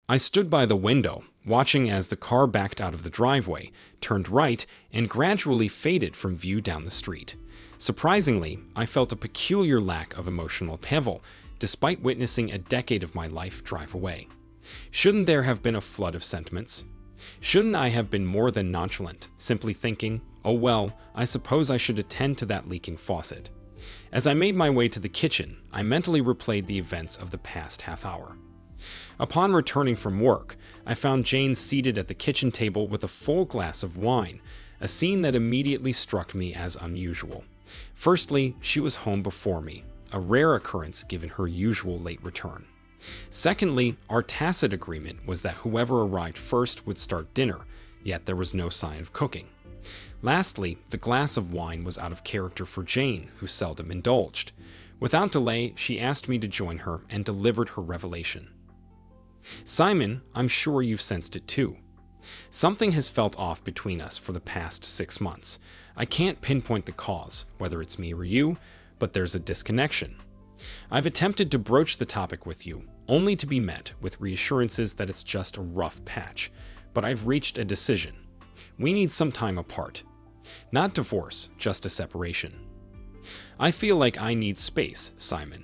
I stood by the window, watching as the car backed out of the driveway, turned right, and gradually faded from view down the street. Surprisingly, I felt a peculiar lack of emotional upheaval, despite witnessing a decade of my life drive away. Shouldn't there have been a flood of sentiments? Shouldn't I have been more than nonchalant, simply thinking, oh well, I suppose I should attend to that leaking faucet? As I made my way to the kitchen, I mentally replayed the events of the past half hour. Upon returning from work, I found Jane seated at the kitchen table with a full glass of wine, a scene that immediately struck me as unusual. Firstly, she was home before me, a rare occurrence given her usual late return. Secondly, our tacit agreement was that whoever arrived first would start dinner, yet there was no sign of cooking. Lastly, the glass of wine was out of character for Jane, who seldom indulged. Without delay, she asked me to join her and delivered her revelation. Simon, I'm sure you've sensed it too. Something has felt off between us for the past 6 months. I can't pinpoint the cause, whether it's me or you, but there's a disconnection. I've attempted to broach the topic with you, only to be met with reassurances that it's just a rough patch, but I've reached a decision. We need some time apart. Not divorce, just a separation. I feel like I need space, Simon.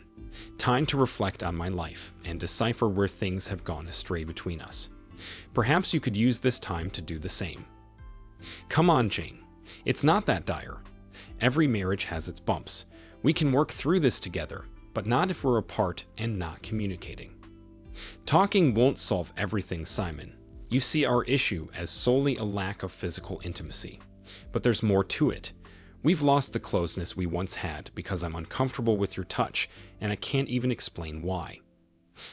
Time to reflect on my life and decipher where things have gone astray between us. Perhaps you could use this time to do the same. Come on, Jane. It's not that dire. Every marriage has its bumps. We can work through this together, but not if we're apart and not communicating. Talking won't solve everything, Simon. You see our issue as solely a lack of physical intimacy. But there's more to it. We've lost the closeness we once had because I'm uncomfortable with your touch, and I can't even explain why.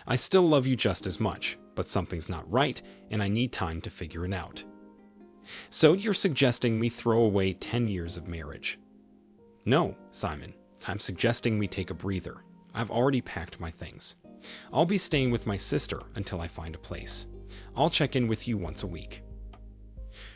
I still love you just as much, but something's not right, and I need time to figure it out. So you're suggesting we throw away 10 years of marriage? No, Simon. I'm suggesting we take a breather. I've already packed my things. I'll be staying with my sister until I find a place. I'll check in with you once a week.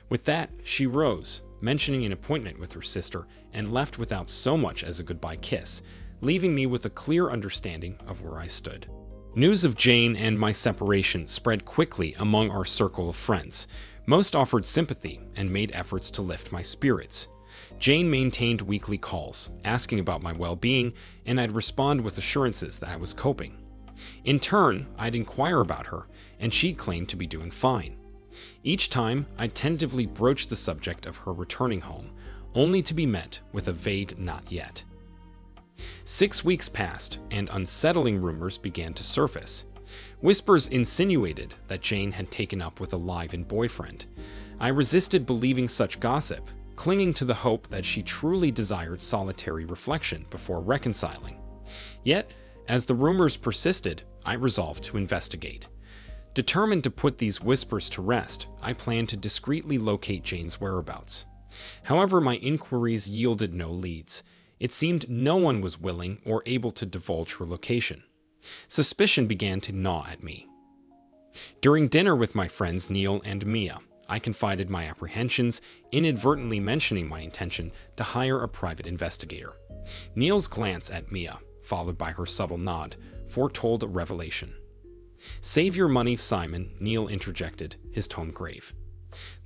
With that, she rose, mentioning an appointment with her sister, and left without so much as a goodbye kiss, leaving me with a clear understanding of where I stood. News of Jane and my separation spread quickly among our circle of friends. Most offered sympathy and made efforts to lift my spirits. Jane maintained weekly calls, asking about my well-being, and I'd respond with assurances that I was coping. In turn, I'd inquire about her, and she'd claim to be doing fine. Each time, I'd tentatively broach the subject of her returning home, only to be met with a vague not yet. 6 weeks passed, and unsettling rumors began to surface. Whispers insinuated that Jane had taken up with a live-in boyfriend. I resisted believing such gossip, clinging to the hope that she truly desired solitary reflection before reconciling. Yet, as the rumors persisted, I resolved to investigate. Determined to put these whispers to rest, I planned to discreetly locate Jane's whereabouts. However, my inquiries yielded no leads. It seemed no one was willing or able to divulge her location. Suspicion began to gnaw at me. During dinner with my friends Neil and Mia, I confided my apprehensions, inadvertently mentioning my intention to hire a private investigator. Neil's glance at Mia, followed by her subtle nod, foretold a revelation. "Save your money, Simon," Neil interjected, his tone grave.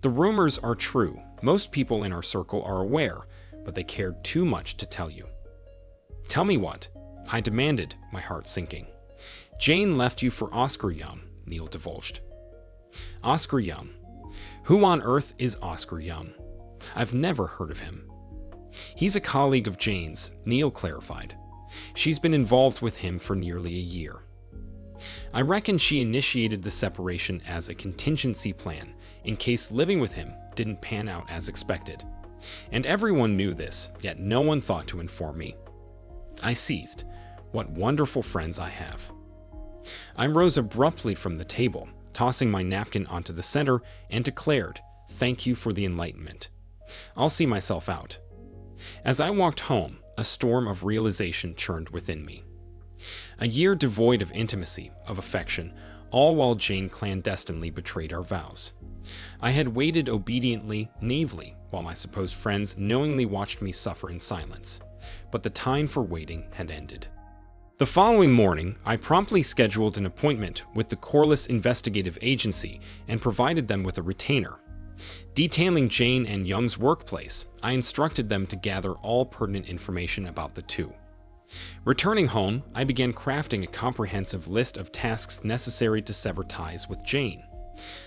"The rumors are true. Most people in our circle are aware, but they cared too much to tell you." "Tell me what?" I demanded, my heart sinking. "Jane left you for Oscar Young," Neil divulged. "Oscar Young? Who on earth is Oscar Young? I've never heard of him." "He's a colleague of Jane's," Neil clarified. "She's been involved with him for nearly a year. I reckon she initiated the separation as a contingency plan in case living with him didn't pan out as expected. And everyone knew this, yet no one thought to inform me." I seethed. What wonderful friends I have. I rose abruptly from the table, tossing my napkin onto the center, and declared, "Thank you for the enlightenment. I'll see myself out." As I walked home, a storm of realization churned within me. A year devoid of intimacy, of affection, all while Jane clandestinely betrayed our vows. I had waited obediently, naively, while my supposed friends knowingly watched me suffer in silence. But the time for waiting had ended. The following morning, I promptly scheduled an appointment with the Corliss Investigative Agency and provided them with a retainer. Detailing Jane and Young's workplace, I instructed them to gather all pertinent information about the two. Returning home, I began crafting a comprehensive list of tasks necessary to sever ties with Jane.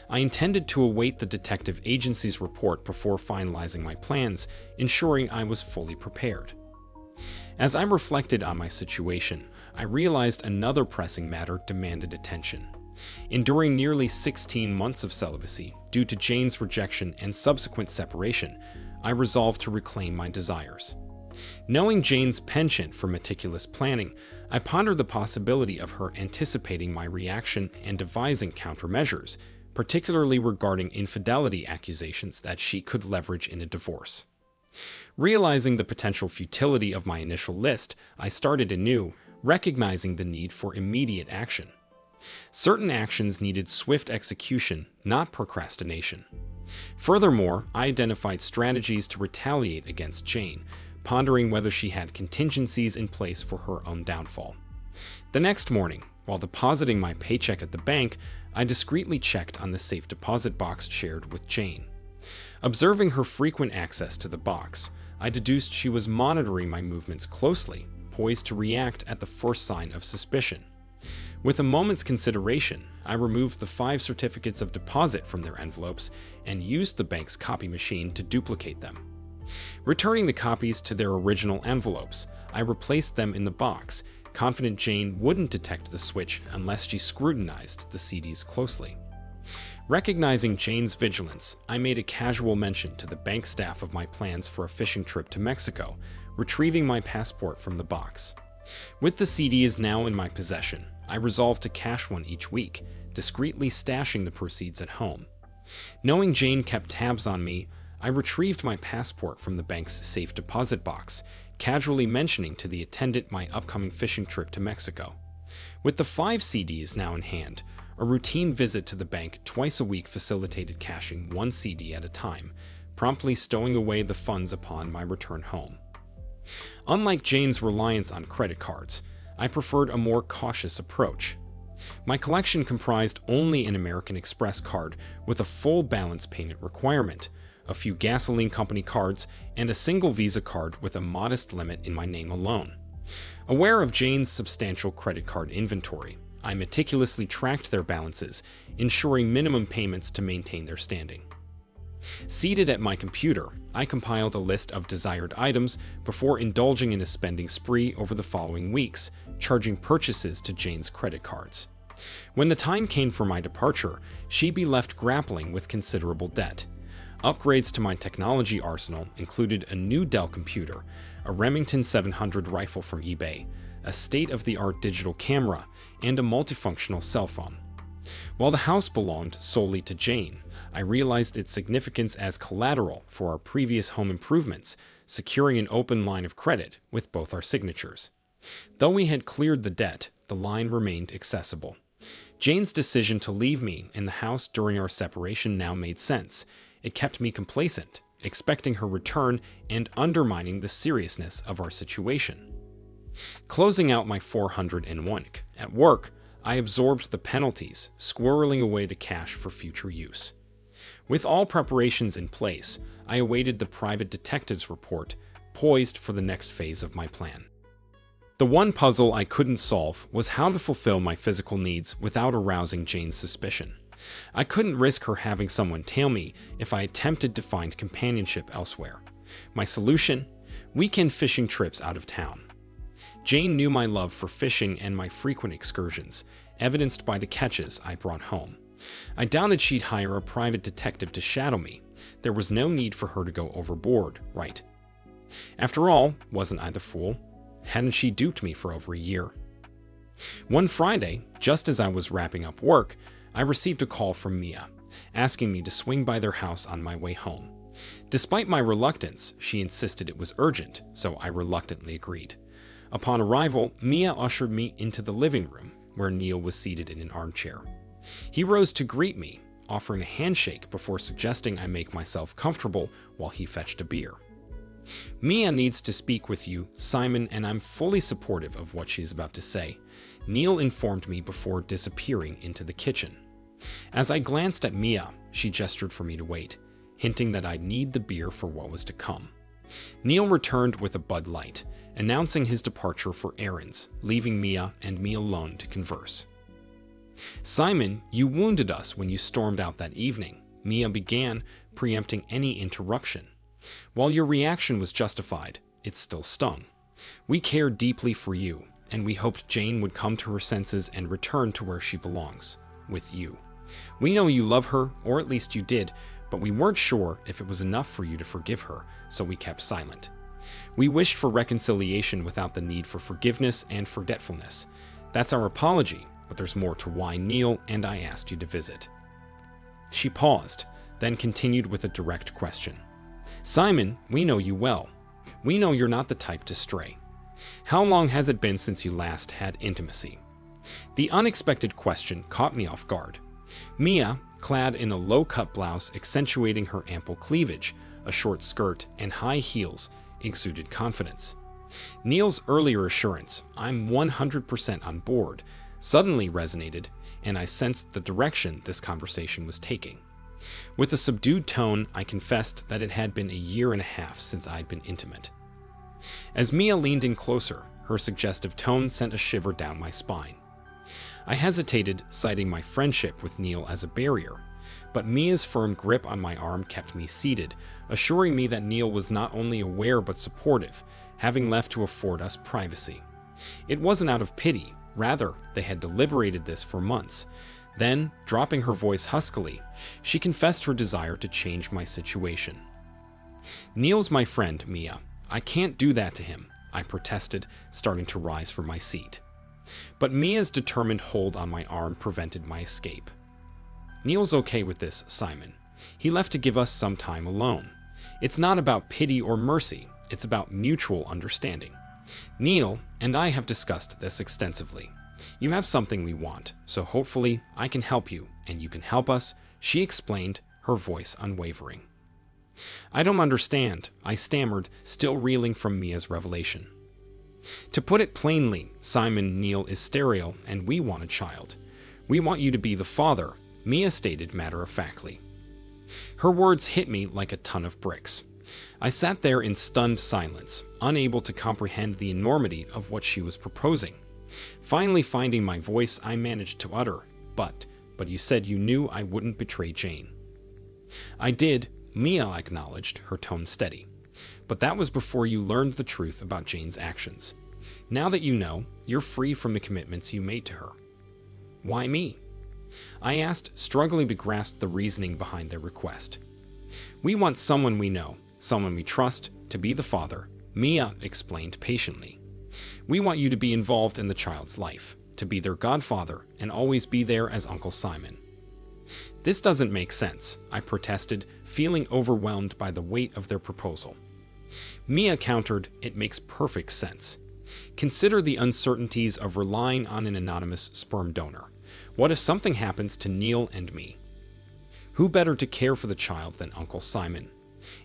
I intended to await the detective agency's report before finalizing my plans, ensuring I was fully prepared. As I reflected on my situation, I realized another pressing matter demanded attention. Enduring nearly 16 months of celibacy due to Jane's rejection and subsequent separation, I resolved to reclaim my desires. Knowing Jane's penchant for meticulous planning, I pondered the possibility of her anticipating my reaction and devising countermeasures, particularly regarding infidelity accusations that she could leverage in a divorce. Realizing the potential futility of my initial list, I started anew, recognizing the need for immediate action. Certain actions needed swift execution, not procrastination. Furthermore, I identified strategies to retaliate against Jane, pondering whether she had contingencies in place for her own downfall. The next morning, while depositing my paycheck at the bank, I discreetly checked on the safe deposit box shared with Jane. Observing her frequent access to the box, I deduced she was monitoring my movements closely, poised to react at the first sign of suspicion. With a moment's consideration, I removed the 5 certificates of deposit from their envelopes and used the bank's copy machine to duplicate them. Returning the copies to their original envelopes, I replaced them in the box, confident Jane wouldn't detect the switch unless she scrutinized the CDs closely. Recognizing Jane's vigilance, I made a casual mention to the bank staff of my plans for a fishing trip to Mexico, retrieving my passport from the box. With the CDs now in my possession, I resolved to cash one each week, discreetly stashing the proceeds at home. Knowing Jane kept tabs on me, I retrieved my passport from the bank's safe deposit box, casually mentioning to the attendant my upcoming fishing trip to Mexico. With the 5 CDs now in hand, a routine visit to the bank twice a week facilitated cashing 1 CD at a time, promptly stowing away the funds upon my return home. Unlike Jane's reliance on credit cards, I preferred a more cautious approach. My collection comprised only an American Express card with a full balance payment requirement, a few gasoline company cards, and a single Visa card with a modest limit in my name alone. Aware of Jane's substantial credit card inventory, I meticulously tracked their balances, ensuring minimum payments to maintain their standing. Seated at my computer, I compiled a list of desired items before indulging in a spending spree over the following weeks, charging purchases to Jane's credit cards. When the time came for my departure, she'd be left grappling with considerable debt. Upgrades to my technology arsenal included a new Dell computer, a Remington 700 rifle from eBay, a state-of-the-art digital camera, and a multifunctional cell phone. While the house belonged solely to Jane, I realized its significance as collateral for our previous home improvements, securing an open line of credit with both our signatures. Though we had cleared the debt, the line remained accessible. Jane's decision to leave me in the house during our separation now made sense. It kept me complacent, expecting her return and undermining the seriousness of our situation. Closing out my 401 at work, I absorbed the penalties, squirreling away the cash for future use. With all preparations in place, I awaited the private detective's report, poised for the next phase of my plan. The one puzzle I couldn't solve was how to fulfill my physical needs without arousing Jane's suspicion. I couldn't risk her having someone tail me if I attempted to find companionship elsewhere. My solution? Weekend fishing trips out of town. Jane knew my love for fishing and my frequent excursions, evidenced by the catches I brought home. I doubted she'd hire a private detective to shadow me. There was no need for her to go overboard, right? After all, wasn't I the fool? Hadn't she duped me for over a year? One Friday, just as I was wrapping up work, I received a call from Mia, asking me to swing by their house on my way home. Despite my reluctance, she insisted it was urgent, so I reluctantly agreed. Upon arrival, Mia ushered me into the living room, where Neil was seated in an armchair. He rose to greet me, offering a handshake before suggesting I make myself comfortable while he fetched a beer. Mia needs to speak with you, Simon, and I'm fully supportive of what she's about to say, Neil informed me before disappearing into the kitchen. As I glanced at Mia, she gestured for me to wait, hinting that I'd need the beer for what was to come. Neil returned with a Bud Light, announcing his departure for errands, leaving Mia and me alone to converse. Simon, you wounded us when you stormed out that evening, Mia began, preempting any interruption. While your reaction was justified, it still stung. We care deeply for you, and we hoped Jane would come to her senses and return to where she belongs, with you. We know you love her, or at least you did, but we weren't sure if it was enough for you to forgive her, so we kept silent. We wished for reconciliation without the need for forgiveness and forgetfulness. That's our apology, but there's more to why Neil and I asked you to visit. She paused, then continued with a direct question. Simon, we know you well. We know you're not the type to stray. How long has it been since you last had intimacy? The unexpected question caught me off guard. Mia, clad in a low-cut blouse accentuating her ample cleavage, a short skirt, and high heels, exuded confidence. Neil's earlier assurance, I'm 100% on board, suddenly resonated, and I sensed the direction this conversation was taking. With a subdued tone, I confessed that it had been a year and a half since I'd been intimate. As Mia leaned in closer, her suggestive tone sent a shiver down my spine. I hesitated, citing my friendship with Neil as a barrier, but Mia's firm grip on my arm kept me seated, assuring me that Neil was not only aware but supportive, having left to afford us privacy. It wasn't out of pity, rather, they had deliberated this for months. Then, dropping her voice huskily, she confessed her desire to change my situation. Neil's my friend, Mia. I can't do that to him, I protested, starting to rise from my seat. But Mia's determined hold on my arm prevented my escape. Neil's okay with this, Simon. He left to give us some time alone. It's not about pity or mercy, it's about mutual understanding. Neil and I have discussed this extensively. You have something we want, so hopefully I can help you, and you can help us, she explained, her voice unwavering. I don't understand, I stammered, still reeling from Mia's revelation. To put it plainly, Simon, Neil is sterile, and we want a child. We want you to be the father, Mia stated matter-of-factly. Her words hit me like a ton of bricks. I sat there in stunned silence, unable to comprehend the enormity of what she was proposing. Finally finding my voice, I managed to utter, but you said you knew I wouldn't betray Jane. I did, Mia acknowledged, her tone steady. But that was before you learned the truth about Jane's actions. Now that you know, you're free from the commitments you made to her. Why me? I asked, struggling to grasp the reasoning behind their request. We want someone we know, someone we trust, to be the father, Mia explained patiently. We want you to be involved in the child's life, to be their godfather, and always be there as Uncle Simon. This doesn't make sense, I protested, feeling overwhelmed by the weight of their proposal. Mia countered, it makes perfect sense. Consider the uncertainties of relying on an anonymous sperm donor. What if something happens to Neil and me? Who better to care for the child than Uncle Simon?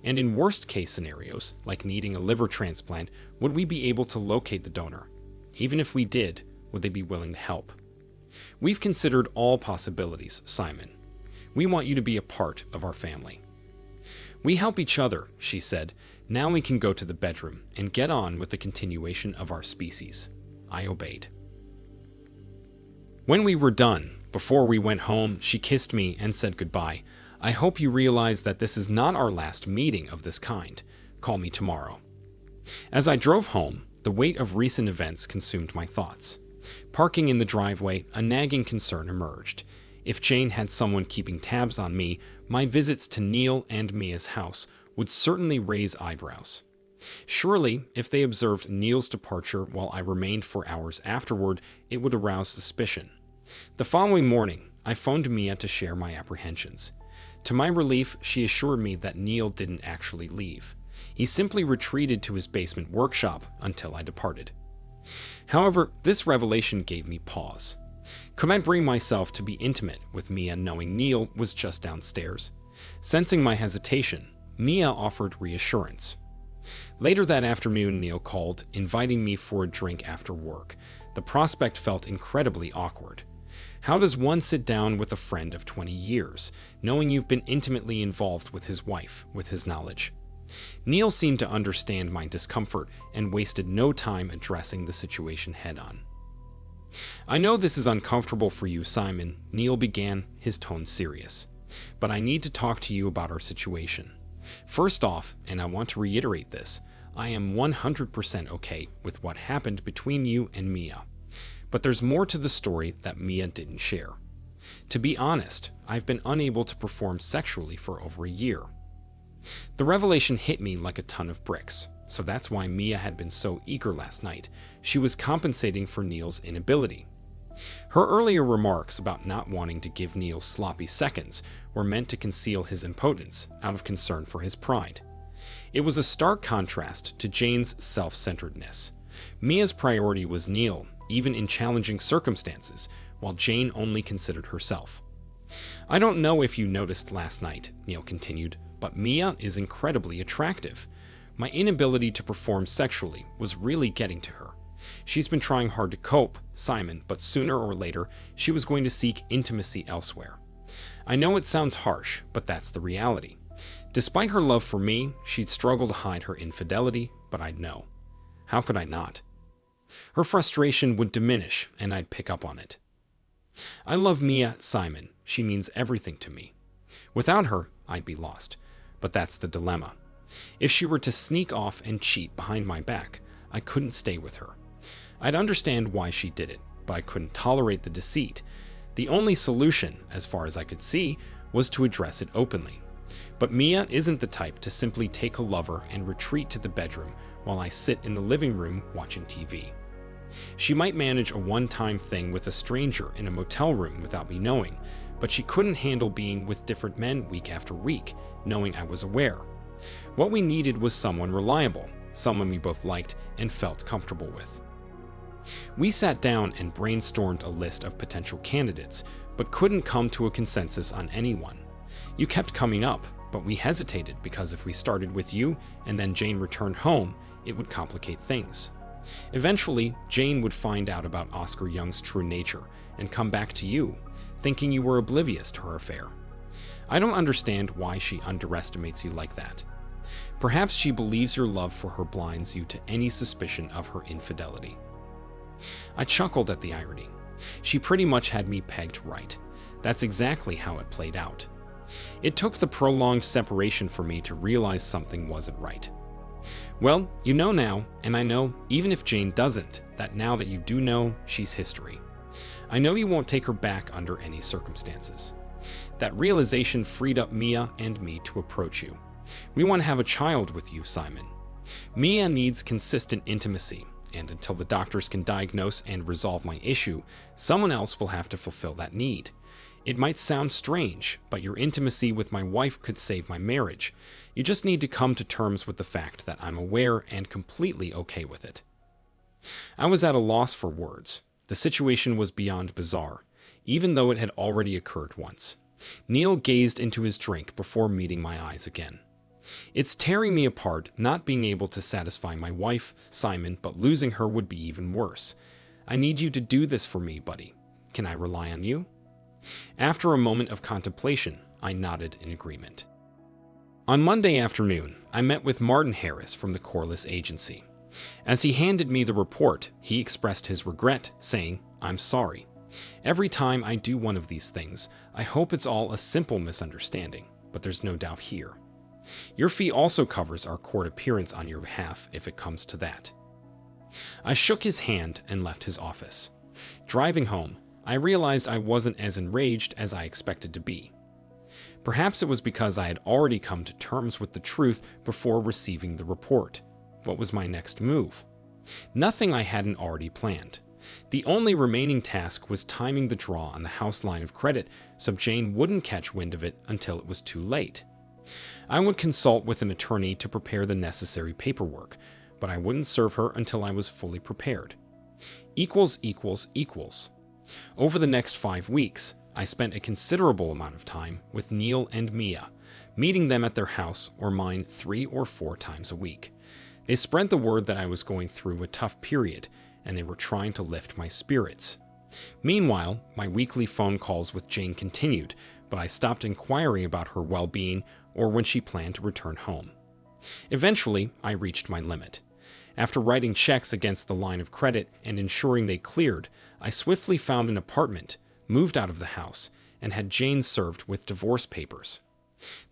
And in worst-case scenarios, like needing a liver transplant, would we be able to locate the donor? Even if we did, would they be willing to help? We've considered all possibilities, Simon. We want you to be a part of our family. We help each other, she said. Now we can go to the bedroom and get on with the continuation of our species. I obeyed. When we were done, before we went home, she kissed me and said goodbye. I hope you realize that this is not our last meeting of this kind. Call me tomorrow. As I drove home, the weight of recent events consumed my thoughts. Parking in the driveway, a nagging concern emerged. If Jane had someone keeping tabs on me, my visits to Neil and Mia's house would certainly raise eyebrows. Surely, if they observed Neil's departure while I remained for hours afterward, it would arouse suspicion. The following morning, I phoned Mia to share my apprehensions. To my relief, she assured me that Neil didn't actually leave. He simply retreated to his basement workshop until I departed. However, this revelation gave me pause. Could I bring myself to be intimate with Mia knowing Neil was just downstairs? Sensing my hesitation, Mia offered reassurance. Later that afternoon, Neil called, inviting me for a drink after work. The prospect felt incredibly awkward. How does one sit down with a friend of 20 years, knowing you've been intimately involved with his wife, with his knowledge? Neil seemed to understand my discomfort and wasted no time addressing the situation head-on. "I know this is uncomfortable for you, Simon," Neil began, his tone serious. "But I need to talk to you about our situation. First off, and I want to reiterate this, I am 100% okay with what happened between you and Mia. But there's more to the story that Mia didn't share. To be honest, I've been unable to perform sexually for over a year. The revelation hit me like a ton of bricks, so that's why Mia had been so eager last night. She was compensating for Neil's inability. Her earlier remarks about not wanting to give Neil sloppy seconds were meant to conceal his impotence out of concern for his pride. It was a stark contrast to Jane's self-centeredness. Mia's priority was Neil, even in challenging circumstances, while Jane only considered herself. "I don't know if you noticed last night," Neil continued, "but Mia is incredibly attractive. My inability to perform sexually was really getting to her. She's been trying hard to cope, Simon, but sooner or later she was going to seek intimacy elsewhere. I know it sounds harsh, but that's the reality. Despite her love for me, she'd struggle to hide her infidelity, but I'd know. How could I not? Her frustration would diminish, and I'd pick up on it. I love Mia, Simon. She means everything to me. Without her, I'd be lost. But that's the dilemma. If she were to sneak off and cheat behind my back, I couldn't stay with her. I'd understand why she did it, but I couldn't tolerate the deceit. The only solution, as far as I could see, was to address it openly. But Mia isn't the type to simply take a lover and retreat to the bedroom while I sit in the living room watching TV. She might manage a one-time thing with a stranger in a motel room without me knowing, but she couldn't handle being with different men week after week, knowing I was aware. What we needed was someone reliable, someone we both liked and felt comfortable with. We sat down and brainstormed a list of potential candidates, but couldn't come to a consensus on anyone. You kept coming up, but we hesitated because if we started with you and then Jane returned home, it would complicate things. Eventually, Jane would find out about Oscar Young's true nature and come back to you, thinking you were oblivious to her affair. I don't understand why she underestimates you like that. Perhaps she believes your love for her blinds you to any suspicion of her infidelity. I chuckled at the irony. She pretty much had me pegged right. That's exactly how it played out. It took the prolonged separation for me to realize something wasn't right. Well, you know now, and I know, even if Jane doesn't, that now that you do know, she's history. I know you won't take her back under any circumstances. That realization freed up Mia and me to approach you. We want to have a child with you, Simon. Mia needs consistent intimacy, and until the doctors can diagnose and resolve my issue, someone else will have to fulfill that need. It might sound strange, but your intimacy with my wife could save my marriage. You just need to come to terms with the fact that I'm aware and completely okay with it. I was at a loss for words. The situation was beyond bizarre, even though it had already occurred once. Neil gazed into his drink before meeting my eyes again. It's tearing me apart not being able to satisfy my wife, Simon, but losing her would be even worse. I need you to do this for me, buddy. Can I rely on you? After a moment of contemplation, I nodded in agreement. On Monday afternoon, I met with Martin Harris from the Corliss Agency. As he handed me the report, he expressed his regret, saying, "I'm sorry. Every time I do one of these things, I hope it's all a simple misunderstanding, but there's no doubt here. Your fee also covers our court appearance on your behalf if it comes to that." I shook his hand and left his office. Driving home, I realized I wasn't as enraged as I expected to be. Perhaps it was because I had already come to terms with the truth before receiving the report. What was my next move? Nothing I hadn't already planned. The only remaining task was timing the draw on the house line of credit so Jane wouldn't catch wind of it until it was too late. I would consult with an attorney to prepare the necessary paperwork, but I wouldn't serve her until I was fully prepared. Equals equals equals. Over the next 5 weeks, I spent a considerable amount of time with Neil and Mia, meeting them at their house or mine 3 or 4 times a week. They spread the word that I was going through a tough period, and they were trying to lift my spirits. Meanwhile, my weekly phone calls with Jane continued, but I stopped inquiring about her well-being or when she planned to return home. Eventually, I reached my limit. After writing checks against the line of credit and ensuring they cleared, I swiftly found an apartment, moved out of the house, and had Jane served with divorce papers.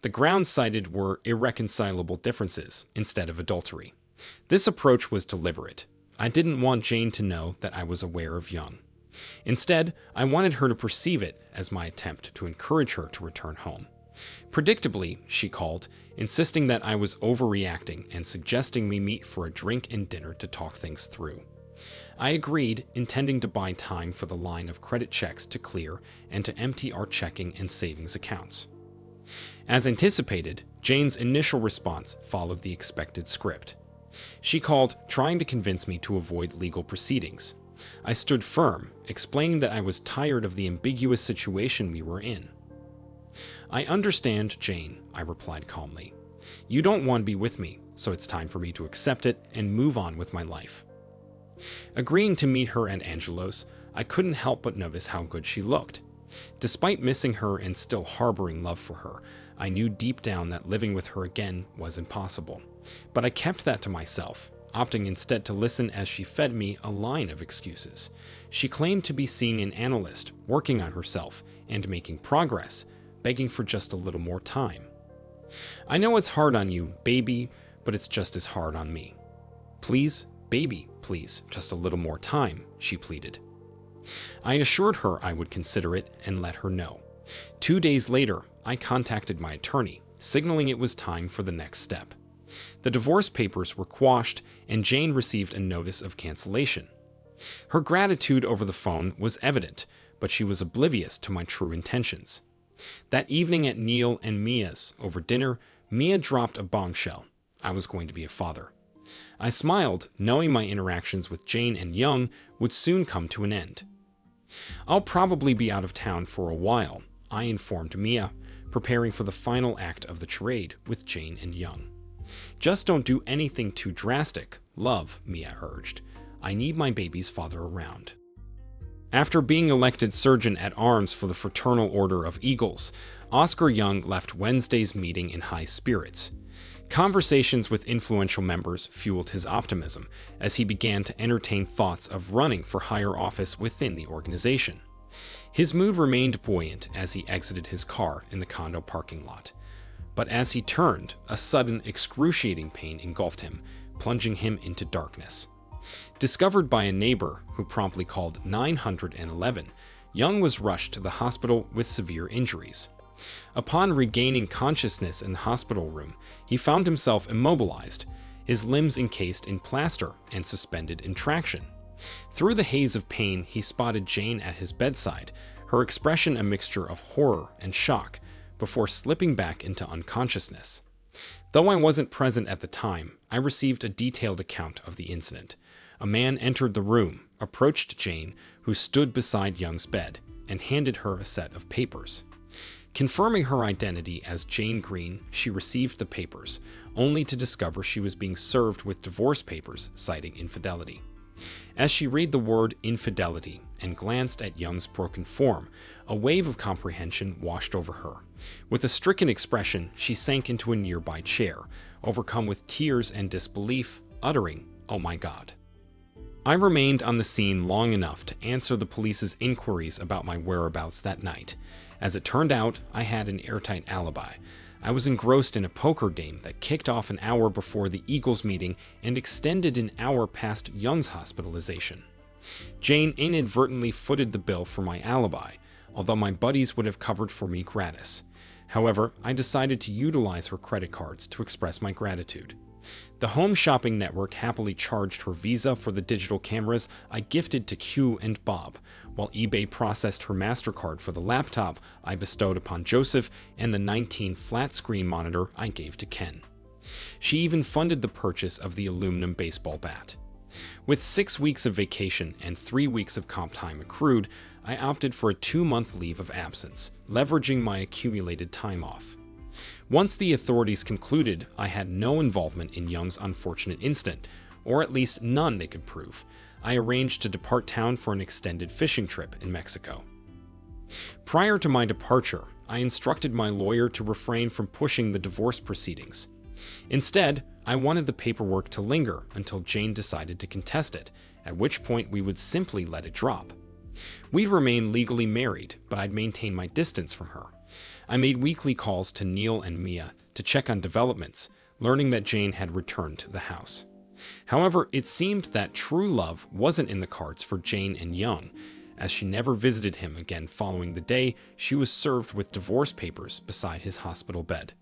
The grounds cited were irreconcilable differences instead of adultery. This approach was deliberate. I didn't want Jane to know that I was aware of Young. Instead, I wanted her to perceive it as my attempt to encourage her to return home. Predictably, she called, insisting that I was overreacting and suggesting we meet for a drink and dinner to talk things through. I agreed, intending to buy time for the line of credit checks to clear and to empty our checking and savings accounts. As anticipated, Jane's initial response followed the expected script. She called, trying to convince me to avoid legal proceedings. I stood firm, explaining that I was tired of the ambiguous situation we were in. "I understand, Jane," I replied calmly. "You don't want to be with me, so it's time for me to accept it and move on with my life." Agreeing to meet her at Angelo's, I couldn't help but notice how good she looked. Despite missing her and still harboring love for her, I knew deep down that living with her again was impossible. But I kept that to myself, opting instead to listen as she fed me a line of excuses. She claimed to be seeing an analyst, working on herself, and making progress, begging for just a little more time. "I know it's hard on you, baby, but it's just as hard on me. Please, baby, please, just a little more time," she pleaded. I assured her I would consider it and let her know. 2 days later, I contacted my attorney, signaling it was time for the next step. The divorce papers were quashed, and Jane received a notice of cancellation. Her gratitude over the phone was evident, but she was oblivious to my true intentions. That evening at Neil and Mia's, over dinner, Mia dropped a bombshell. I was going to be a father. I smiled, knowing my interactions with Jane and Young would soon come to an end. "I'll probably be out of town for a while," I informed Mia, preparing for the final act of the charade with Jane and Young. "Just don't do anything too drastic, love," Mia urged. "I need my baby's father around." After being elected Surgeon at Arms for the Fraternal Order of Eagles, Oscar Young left Wednesday's meeting in high spirits. Conversations with influential members fueled his optimism as he began to entertain thoughts of running for higher office within the organization. His mood remained buoyant as he exited his car in the condo parking lot. But as he turned, a sudden, excruciating pain engulfed him, plunging him into darkness. Discovered by a neighbor who promptly called 911, Young was rushed to the hospital with severe injuries. Upon regaining consciousness in the hospital room, he found himself immobilized, his limbs encased in plaster and suspended in traction. Through the haze of pain, he spotted Jane at his bedside, her expression a mixture of horror and shock, before slipping back into unconsciousness. Though I wasn't present at the time, I received a detailed account of the incident. A man entered the room, approached Jane, who stood beside Young's bed, and handed her a set of papers. Confirming her identity as Jane Green, she received the papers, only to discover she was being served with divorce papers citing infidelity. As she read the word infidelity and glanced at Young's broken form, a wave of comprehension washed over her. With a stricken expression, she sank into a nearby chair, overcome with tears and disbelief, uttering, "Oh my God." I remained on the scene long enough to answer the police's inquiries about my whereabouts that night. As it turned out, I had an airtight alibi. I was engrossed in a poker game that kicked off an hour before the Eagles meeting and extended an hour past Young's hospitalization. Jane inadvertently footed the bill for my alibi, although my buddies would have covered for me gratis. However, I decided to utilize her credit cards to express my gratitude. The home shopping network happily charged her Visa for the digital cameras I gifted to Q and Bob, while eBay processed her MasterCard for the laptop I bestowed upon Joseph and the 19 flat-screen monitor I gave to Ken. She even funded the purchase of the aluminum baseball bat. With 6 weeks of vacation and 3 weeks of comp time accrued, I opted for a 2-month leave of absence, leveraging my accumulated time off. Once the authorities concluded I had no involvement in Young's unfortunate incident, or at least none they could prove, I arranged to depart town for an extended fishing trip in Mexico. Prior to my departure, I instructed my lawyer to refrain from pushing the divorce proceedings. Instead, I wanted the paperwork to linger until Jane decided to contest it, at which point we would simply let it drop. We'd remain legally married, but I'd maintain my distance from her. I made weekly calls to Neil and Mia to check on developments, learning that Jane had returned to the house. However, it seemed that true love wasn't in the cards for Jane and Young, as she never visited him again following the day she was served with divorce papers beside his hospital bed.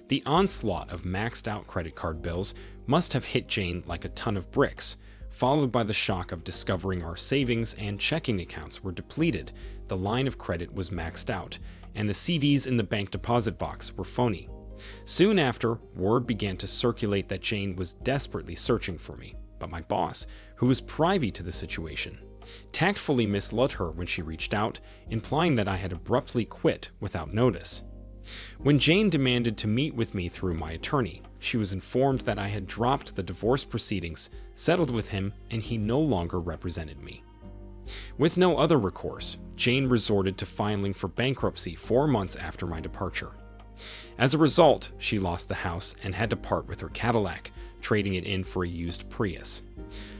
The onslaught of maxed-out credit card bills must have hit Jane like a ton of bricks, followed by the shock of discovering our savings and checking accounts were depleted, the line of credit was maxed out, and the CDs in the bank deposit box were phony. Soon after, word began to circulate that Jane was desperately searching for me, but my boss, who was privy to the situation, tactfully misled her when she reached out, implying that I had abruptly quit without notice. When Jane demanded to meet with me through my attorney, she was informed that I had dropped the divorce proceedings, settled with him, and he no longer represented me. With no other recourse, Jane resorted to filing for bankruptcy 4 months after my departure. As a result, she lost the house and had to part with her Cadillac, trading it in for a used Prius.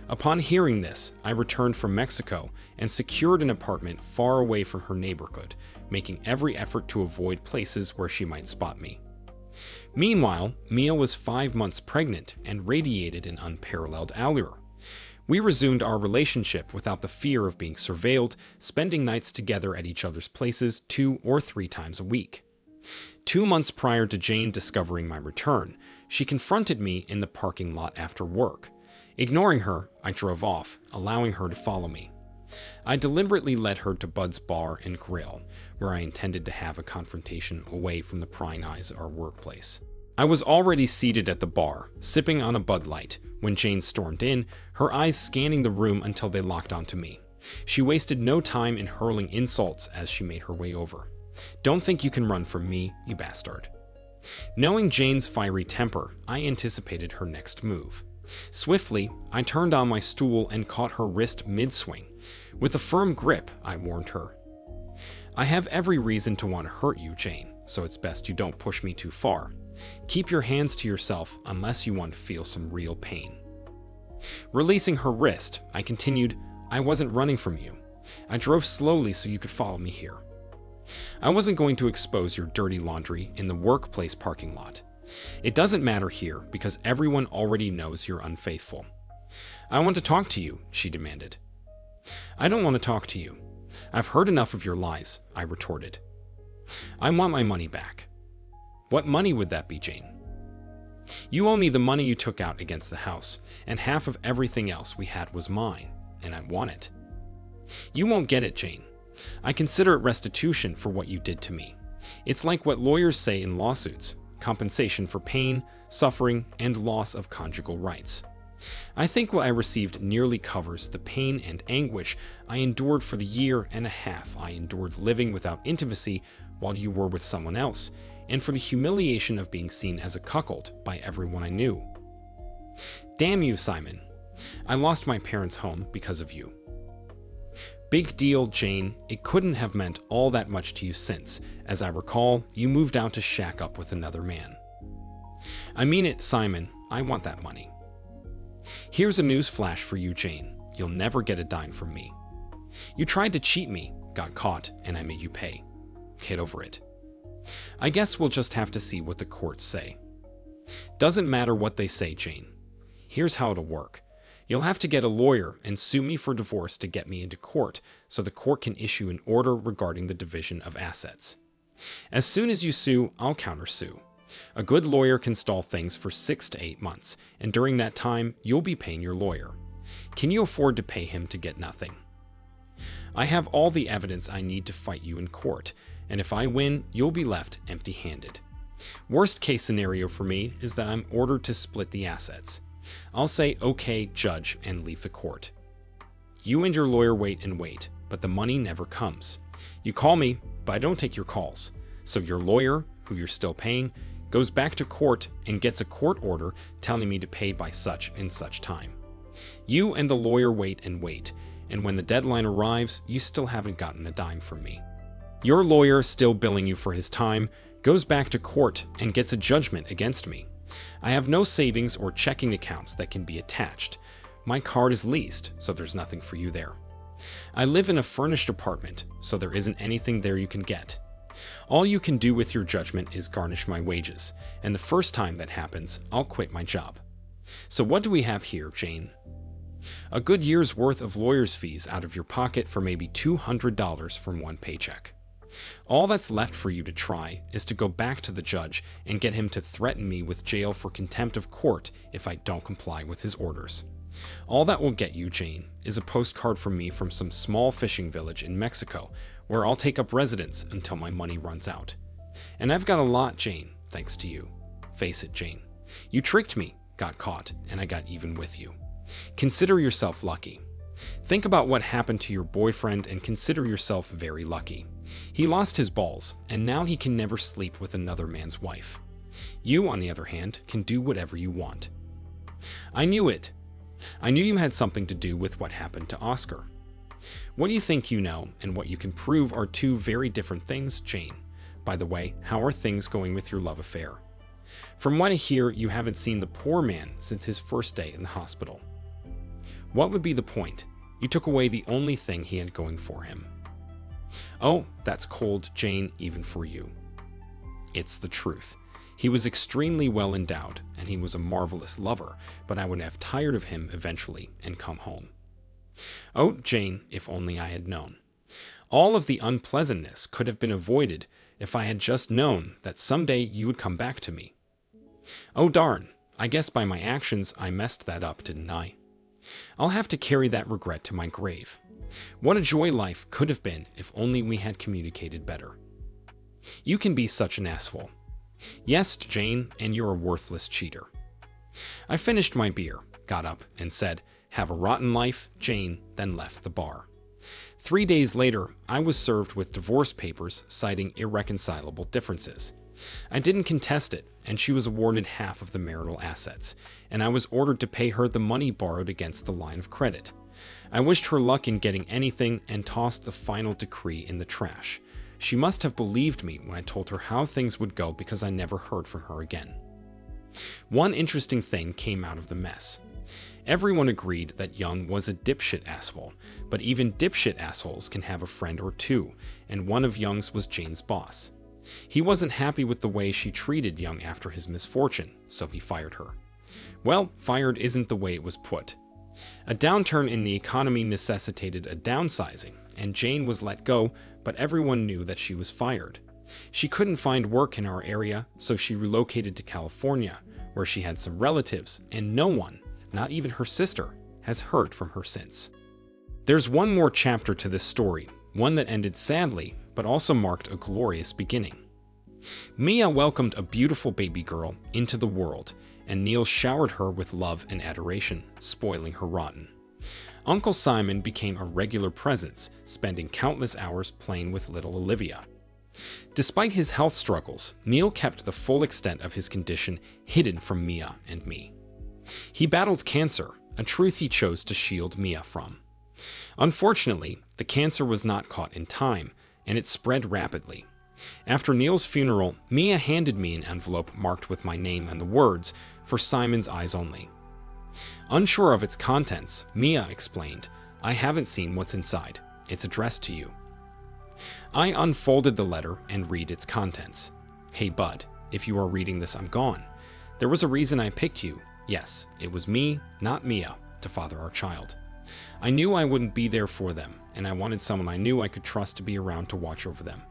Upon hearing this, I returned from Mexico and secured an apartment far away from her neighborhood, making every effort to avoid places where she might spot me. Meanwhile, Mia was 5 months pregnant and radiated an unparalleled allure. We resumed our relationship without the fear of being surveilled, spending nights together at each other's places 2 or 3 times a week. 2 months prior to Jane discovering my return, she confronted me in the parking lot after work. Ignoring her, I drove off, allowing her to follow me. I deliberately led her to Bud's Bar and Grill, where I intended to have a confrontation away from the prying eyes of our workplace. I was already seated at the bar, sipping on a Bud Light, when Jane stormed in, her eyes scanning the room until they locked onto me. She wasted no time in hurling insults as she made her way over. "Don't think you can run from me, you bastard." Knowing Jane's fiery temper, I anticipated her next move. Swiftly, I turned on my stool and caught her wrist mid-swing. With a firm grip, I warned her. "I have every reason to want to hurt you, Jane, so it's best you don't push me too far. Keep your hands to yourself unless you want to feel some real pain." Releasing her wrist, I continued, "I wasn't running from you. I drove slowly so you could follow me here. I wasn't going to expose your dirty laundry in the workplace parking lot. It doesn't matter here because everyone already knows you're unfaithful." "I want to talk to you," she demanded. "I don't want to talk to you. I've heard enough of your lies," I retorted. "I want my money back." "What money would that be, Jane?" "You owe me the money you took out against the house, and half of everything else we had was mine, and I want it." "You won't get it, Jane. I consider it restitution for what you did to me. It's like what lawyers say in lawsuits, compensation for pain, suffering, and loss of conjugal rights. I think what I received nearly covers the pain and anguish I endured for the 1.5 years I endured living without intimacy while you were with someone else, and for the humiliation of being seen as a cuckold by everyone I knew. Damn you, Simon. I lost my parents' home because of you." "Big deal, Jane. It couldn't have meant all that much to you since, as I recall, you moved out to shack up with another man." "I mean it, Simon. I want that money." "Here's a news flash for you, Jane. You'll never get a dime from me. You tried to cheat me, got caught, and I made you pay. Get over it. I guess we'll just have to see what the courts say." "Doesn't matter what they say, Jane. Here's how it'll work. You'll have to get a lawyer and sue me for divorce to get me into court, so the court can issue an order regarding the division of assets. As soon as you sue, I'll countersue. A good lawyer can stall things for 6 to 8 months, and during that time, you'll be paying your lawyer. Can you afford to pay him to get nothing? I have all the evidence I need to fight you in court, and if I win, you'll be left empty-handed. Worst case scenario for me is that I'm ordered to split the assets. I'll say, okay, judge, and leave the court. You and your lawyer wait and wait, but the money never comes. You call me, but I don't take your calls. So your lawyer, who you're still paying, goes back to court and gets a court order telling me to pay by such and such time. You and the lawyer wait and wait, and when the deadline arrives, you still haven't gotten a dime from me. Your lawyer, still billing you for his time, goes back to court and gets a judgment against me. I have no savings or checking accounts that can be attached. My card is leased, so there's nothing for you there. I live in a furnished apartment, so there isn't anything there you can get. All you can do with your judgment is garnish my wages, and the first time that happens, I'll quit my job. So what do we have here, Jane? A good year's worth of lawyer's fees out of your pocket for maybe $200 from one paycheck. All that's left for you to try is to go back to the judge and get him to threaten me with jail for contempt of court if I don't comply with his orders. All that will get you, Jane, is a postcard from me from some small fishing village in Mexico, where I'll take up residence until my money runs out. And I've got a lot, Jane, thanks to you. Face it, Jane. You tricked me, got caught, and I got even with you. Consider yourself lucky. Think about what happened to your boyfriend and consider yourself very lucky. He lost his balls, and now he can never sleep with another man's wife. You, on the other hand, can do whatever you want. I knew it. I knew you had something to do with what happened to Oscar. What you think you know and what you can prove are two very different things, Jane. By the way, how are things going with your love affair? From what I hear, you haven't seen the poor man since his first day in the hospital. What would be the point? You took away the only thing he had going for him. Oh, that's cold, Jane, even for you. It's the truth. He was extremely well endowed, and he was a marvelous lover, but I would have tired of him eventually and come home. Oh, Jane, if only I had known. All of the unpleasantness could have been avoided if I had just known that someday you would come back to me. Oh, darn, I guess by my actions I messed that up, didn't I? I'll have to carry that regret to my grave. What a joy life could have been if only we had communicated better. You can be such an asshole. Yes, Jane, and you're a worthless cheater. I finished my beer, got up, and said, "Have a rotten life, Jane," then left the bar. 3 days later, I was served with divorce papers citing irreconcilable differences. I didn't contest it, and she was awarded half of the marital assets, and I was ordered to pay her the money borrowed against the line of credit. I wished her luck in getting anything and tossed the final decree in the trash. She must have believed me when I told her how things would go because I never heard from her again. One interesting thing came out of the mess. Everyone agreed that Young was a dipshit asshole, but even dipshit assholes can have a friend or two, and one of Young's was Jane's boss. He wasn't happy with the way she treated Young after his misfortune, so he fired her. Well, fired isn't the way it was put. A downturn in the economy necessitated a downsizing, and Jane was let go, but everyone knew that she was fired. She couldn't find work in our area, so she relocated to California, where she had some relatives, and no one, not even her sister, has heard from her since. There's one more chapter to this story, one that ended sadly, but also marked a glorious beginning. Mia welcomed a beautiful baby girl into the world, and Neil showered her with love and adoration, spoiling her rotten. Uncle Simon became a regular presence, spending countless hours playing with little Olivia. Despite his health struggles, Neil kept the full extent of his condition hidden from Mia and me. He battled cancer, a truth he chose to shield Mia from. Unfortunately, the cancer was not caught in time, and it spread rapidly. After Neil's funeral, Mia handed me an envelope marked with my name and the words, "For Simon's eyes only." Unsure of its contents, Mia explained, "I haven't seen what's inside. It's addressed to you." I unfolded the letter and read its contents. "Hey bud, if you are reading this, I'm gone. There was a reason I picked you. Yes, it was me, not Mia, to father our child. I knew I wouldn't be there for them, and I wanted someone I knew I could trust to be around to watch over them.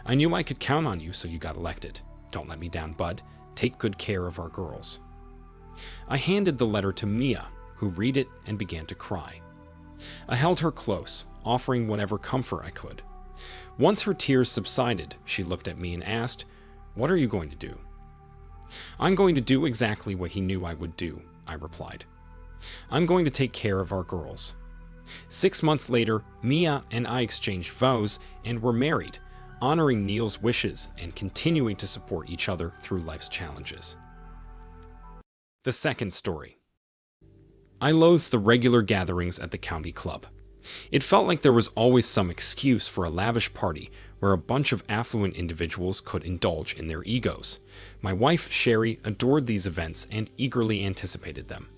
I knew I could count on you, so you got elected. Don't let me down, bud. Take good care of our girls." I handed the letter to Mia, who read it and began to cry. I held her close, offering whatever comfort I could. Once her tears subsided, she looked at me and asked, "What are you going to do?" "I'm going to do exactly what he knew I would do," I replied. "I'm going to take care of our girls." 6 months later, Mia and I exchanged vows and were married. honoring Neil's wishes and continuing to support each other through life's challenges. The second story. I loathed the regular gatherings at the county club. It felt like there was always some excuse for a lavish party where a bunch of affluent individuals could indulge in their egos. My wife, Sherry, adored these events and eagerly anticipated them.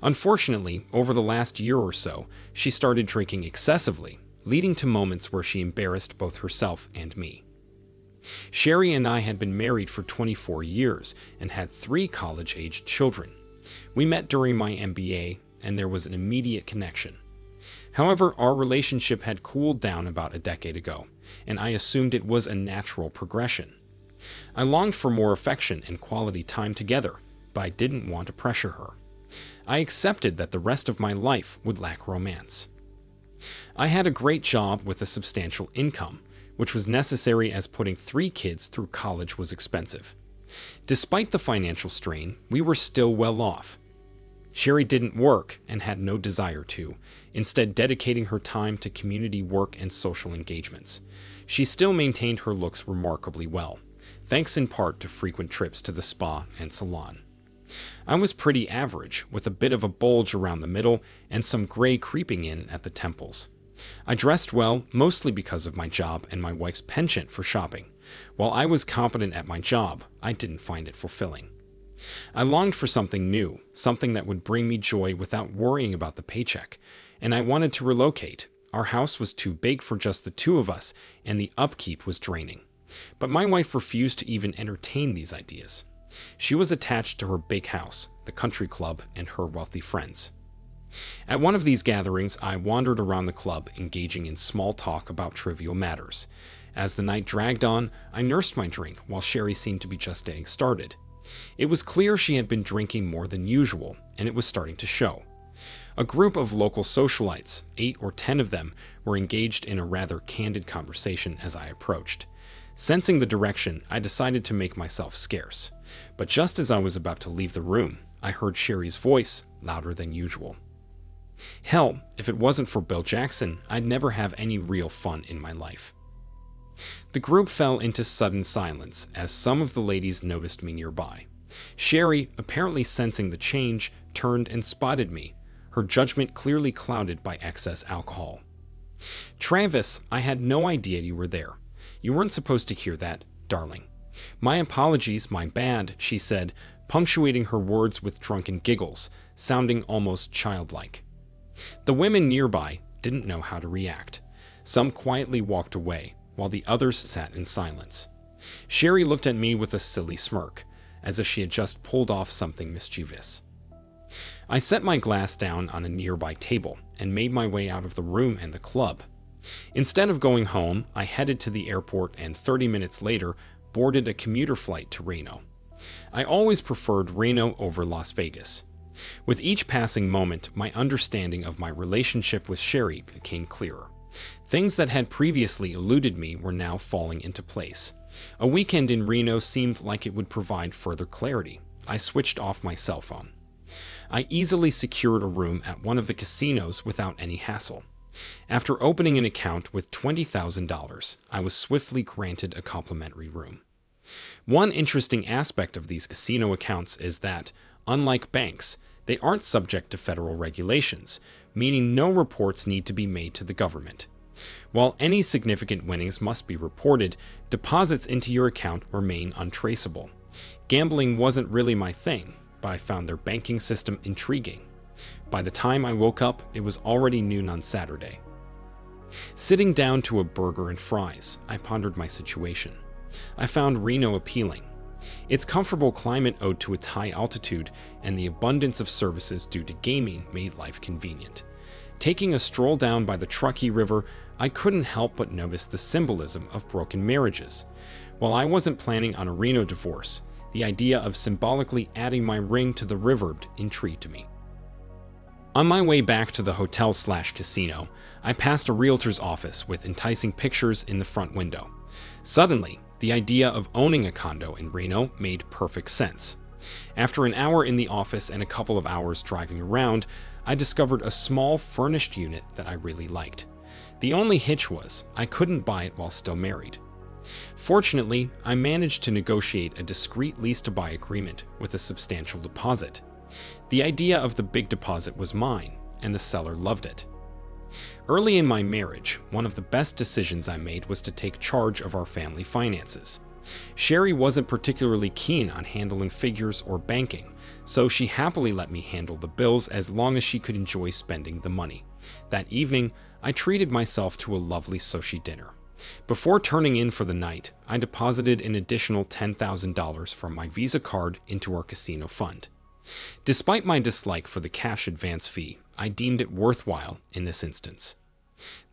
Unfortunately, over the last year or so, she started drinking excessively, leading to moments where she embarrassed both herself and me. Sherry and I had been married for 24 years and had 3 college-aged children. We met during my MBA, and there was an immediate connection. However, our relationship had cooled down about a decade ago, and I assumed it was a natural progression. I longed for more affection and quality time together, but I didn't want to pressure her. I accepted that the rest of my life would lack romance. I had a great job with a substantial income, which was necessary as putting 3 kids through college was expensive. Despite the financial strain, we were still well off. Sherry didn't work and had no desire to, instead dedicating her time to community work and social engagements. She still maintained her looks remarkably well, thanks in part to frequent trips to the spa and salon. I was pretty average, with a bit of a bulge around the middle and some gray creeping in at the temples. I dressed well, mostly because of my job and my wife's penchant for shopping. While I was competent at my job, I didn't find it fulfilling. I longed for something new, something that would bring me joy without worrying about the paycheck, and I wanted to relocate. Our house was too big for just the 2 of us, and the upkeep was draining. But my wife refused to even entertain these ideas. She was attached to her big house, the country club, and her wealthy friends. At one of these gatherings, I wandered around the club, engaging in small talk about trivial matters. As the night dragged on, I nursed my drink while Sherry seemed to be just getting started. It was clear she had been drinking more than usual, and it was starting to show. A group of local socialites, 8 or 10 of them, were engaged in a rather candid conversation as I approached. Sensing the direction, I decided to make myself scarce. But just as I was about to leave the room, I heard Sherry's voice, louder than usual. Hell, if it wasn't for Bill Jackson, I'd never have any real fun in my life. The group fell into sudden silence as some of the ladies noticed me nearby. Sherry, apparently sensing the change, turned and spotted me, her judgment clearly clouded by excess alcohol. "Travis, I had no idea you were there. You weren't supposed to hear that, darling." "My apologies, my bad," she said, punctuating her words with drunken giggles, sounding almost childlike. The women nearby didn't know how to react. Some quietly walked away, while the others sat in silence. Sherry looked at me with a silly smirk, as if she had just pulled off something mischievous. I set my glass down on a nearby table and made my way out of the room and the club. Instead of going home, I headed to the airport and 30 minutes later boarded a commuter flight to Reno. I always preferred Reno over Las Vegas. With each passing moment, my understanding of my relationship with Sherry became clearer. Things that had previously eluded me were now falling into place. A weekend in Reno seemed like it would provide further clarity. I switched off my cell phone. I easily secured a room at one of the casinos without any hassle. After opening an account with $20,000, I was swiftly granted a complimentary room. One interesting aspect of these casino accounts is that, unlike banks, they aren't subject to federal regulations, meaning no reports need to be made to the government. While any significant winnings must be reported, deposits into your account remain untraceable. Gambling wasn't really my thing, but I found their banking system intriguing. By the time I woke up, it was already noon on Saturday. Sitting down to a burger and fries, I pondered my situation. I found Reno appealing. Its comfortable climate owed to its high altitude and the abundance of services due to gaming made life convenient. Taking a stroll down by the Truckee River, I couldn't help but notice the symbolism of broken marriages. While I wasn't planning on a Reno divorce, the idea of symbolically adding my ring to the river intrigued me. On my way back to the hotel/casino, I passed a realtor's office with enticing pictures in the front window. Suddenly, the idea of owning a condo in Reno made perfect sense. After an hour in the office and a couple of hours driving around, I discovered a small furnished unit that I really liked. The only hitch was I couldn't buy it while still married. Fortunately, I managed to negotiate a discreet lease-to-buy agreement with a substantial deposit. The idea of the big deposit was mine, and the seller loved it. Early in my marriage, one of the best decisions I made was to take charge of our family finances. Sherry wasn't particularly keen on handling figures or banking, so she happily let me handle the bills as long as she could enjoy spending the money. That evening, I treated myself to a lovely sushi dinner. Before turning in for the night, I deposited an additional $10,000 from my Visa card into our casino fund. Despite my dislike for the cash advance fee, I deemed it worthwhile in this instance.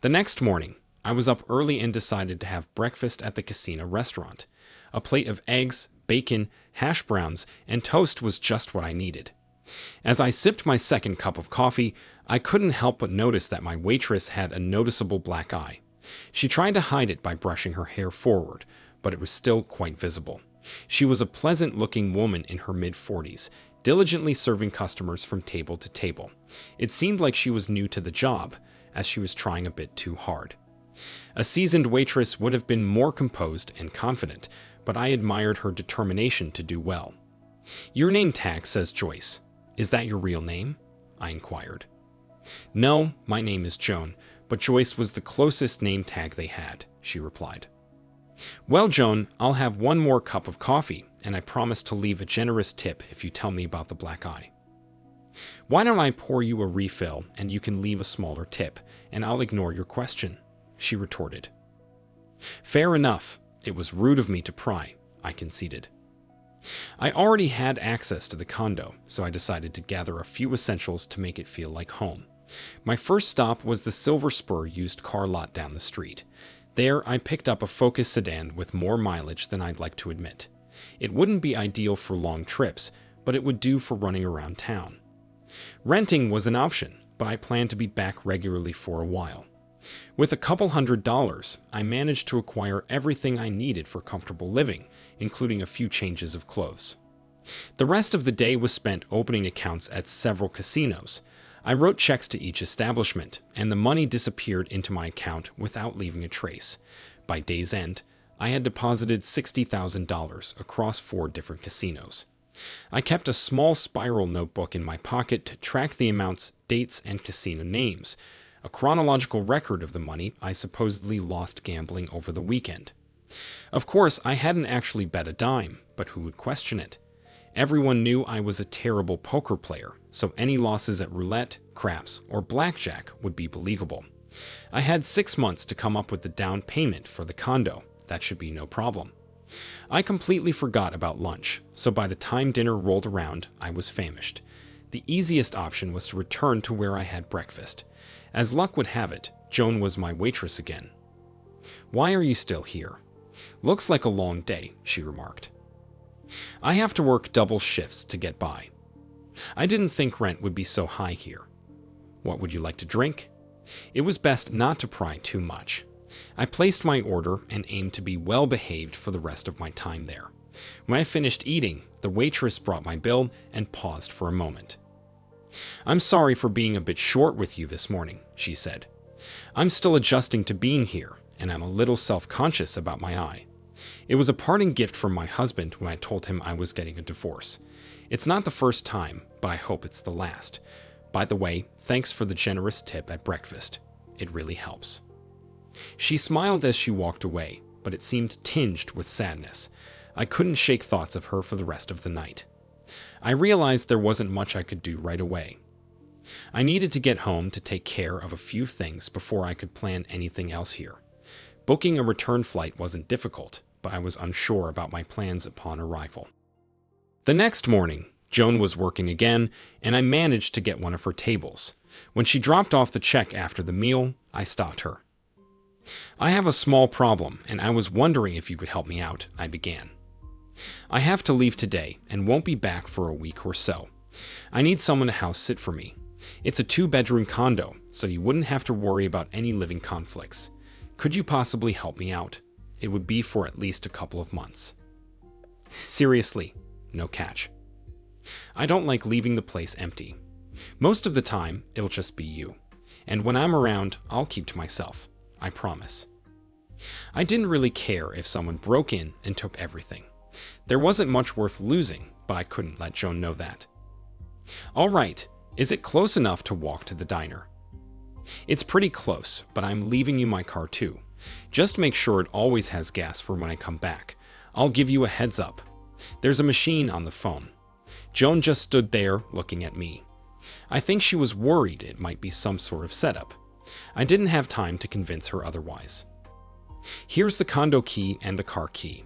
The next morning, I was up early and decided to have breakfast at the casino restaurant. A plate of eggs, bacon, hash browns, and toast was just what I needed. As I sipped my second cup of coffee, I couldn't help but notice that my waitress had a noticeable black eye. She tried to hide it by brushing her hair forward, but it was still quite visible. She was a pleasant-looking woman in her mid-40s, diligently serving customers from table to table. It seemed like she was new to the job, as she was trying a bit too hard. A seasoned waitress would have been more composed and confident, but I admired her determination to do well. "Your name tag says Joyce. Is that your real name?" I inquired. "No, my name is Joan, but Joyce was the closest name tag they had," she replied. "Well, Joan, I'll have one more cup of coffee, and I promise to leave a generous tip if you tell me about the black eye." "Why don't I pour you a refill and you can leave a smaller tip, and I'll ignore your question," she retorted. "Fair enough. It was rude of me to pry," I conceded. I already had access to the condo, so I decided to gather a few essentials to make it feel like home. My first stop was the Silver Spur used car lot down the street. There, I picked up a Focus sedan with more mileage than I'd like to admit. It wouldn't be ideal for long trips, but it would do for running around town. Renting was an option, but I planned to be back regularly for a while. With a couple $100s, I managed to acquire everything I needed for comfortable living, including a few changes of clothes. The rest of the day was spent opening accounts at several casinos. I wrote checks to each establishment, and the money disappeared into my account without leaving a trace. By day's end, I had deposited $60,000 across 4 different casinos. I kept a small spiral notebook in my pocket to track the amounts, dates, and casino names, a chronological record of the money I supposedly lost gambling over the weekend. Of course, I hadn't actually bet a dime, but who would question it? Everyone knew I was a terrible poker player, so any losses at roulette, craps, or blackjack would be believable. I had 6 months to come up with the down payment for the condo. That should be no problem. I completely forgot about lunch, so by the time dinner rolled around, I was famished. The easiest option was to return to where I had breakfast. As luck would have it, Joan was my waitress again. "Why are you still here? Looks like a long day," she remarked. "I have to work double shifts to get by. I didn't think rent would be so high here. What would you like to drink?" It was best not to pry too much. I placed my order and aimed to be well behaved for the rest of my time there. When I finished eating, the waitress brought my bill and paused for a moment. "I'm sorry for being a bit short with you this morning," she said. "I'm still adjusting to being here, and I'm a little self-conscious about my eye. It was a parting gift from my husband when I told him I was getting a divorce. It's not the first time, but I hope it's the last. By the way, thanks for the generous tip at breakfast. It really helps." She smiled as she walked away, but it seemed tinged with sadness. I couldn't shake thoughts of her for the rest of the night. I realized there wasn't much I could do right away. I needed to get home to take care of a few things before I could plan anything else here. Booking a return flight wasn't difficult, but I was unsure about my plans upon arrival. The next morning, Joan was working again, and I managed to get one of her tables. When she dropped off the check after the meal, I stopped her. "I have a small problem, and I was wondering if you could help me out," I began. "I have to leave today and won't be back for a week or so. I need someone to house sit for me. It's a 2-bedroom condo, so you wouldn't have to worry about any living conflicts. Could you possibly help me out? It would be for at least a couple of months. Seriously, no catch. I don't like leaving the place empty. Most of the time, it'll just be you. And when I'm around, I'll keep to myself. I promise." I didn't really care if someone broke in and took everything. There wasn't much worth losing, but I couldn't let Joan know that. All right, is it close enough to walk to the diner? It's pretty close, but I'm leaving you my car too. Just make sure it always has gas for when I come back. I'll give you a heads up. There's a machine on the phone. Joan just stood there looking at me. I think she was worried it might be some sort of setup. I didn't have time to convince her otherwise. Here's the condo key and the car key.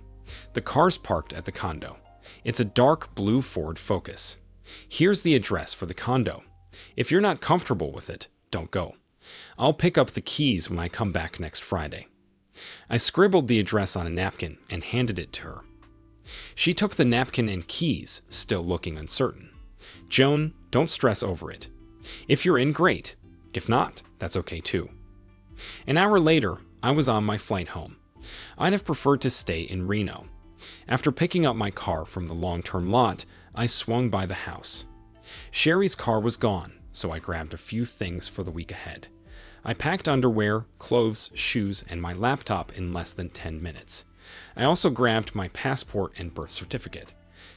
The car's parked at the condo. It's a dark blue Ford Focus. Here's the address for the condo. If you're not comfortable with it, don't go. I'll pick up the keys when I come back next Friday. I scribbled the address on a napkin and handed it to her. She took the napkin and keys, still looking uncertain. Joan, don't stress over it. If you're in, great. If not, that's okay too. An hour later, I was on my flight home. I'd have preferred to stay in Reno. After picking up my car from the long-term lot, I swung by the house. Sherry's car was gone, so I grabbed a few things for the week ahead. I packed underwear, clothes, shoes, and my laptop in less than 10 minutes. I also grabbed my passport and birth certificate.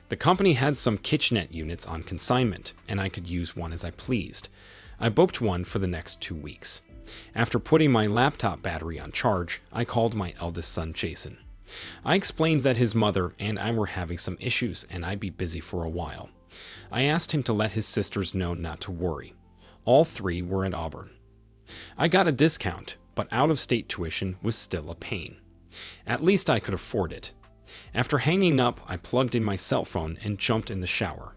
The company had some kitchenette units on consignment, and I could use one as I pleased. I booked one for the next 2 weeks. After putting my laptop battery on charge, I called my eldest son, Jason. I explained that his mother and I were having some issues and I'd be busy for a while. I asked him to let his sisters know not to worry. All 3 were at Auburn. I got a discount, but out-of-state tuition was still a pain. At least I could afford it. After hanging up, I plugged in my cell phone and jumped in the shower.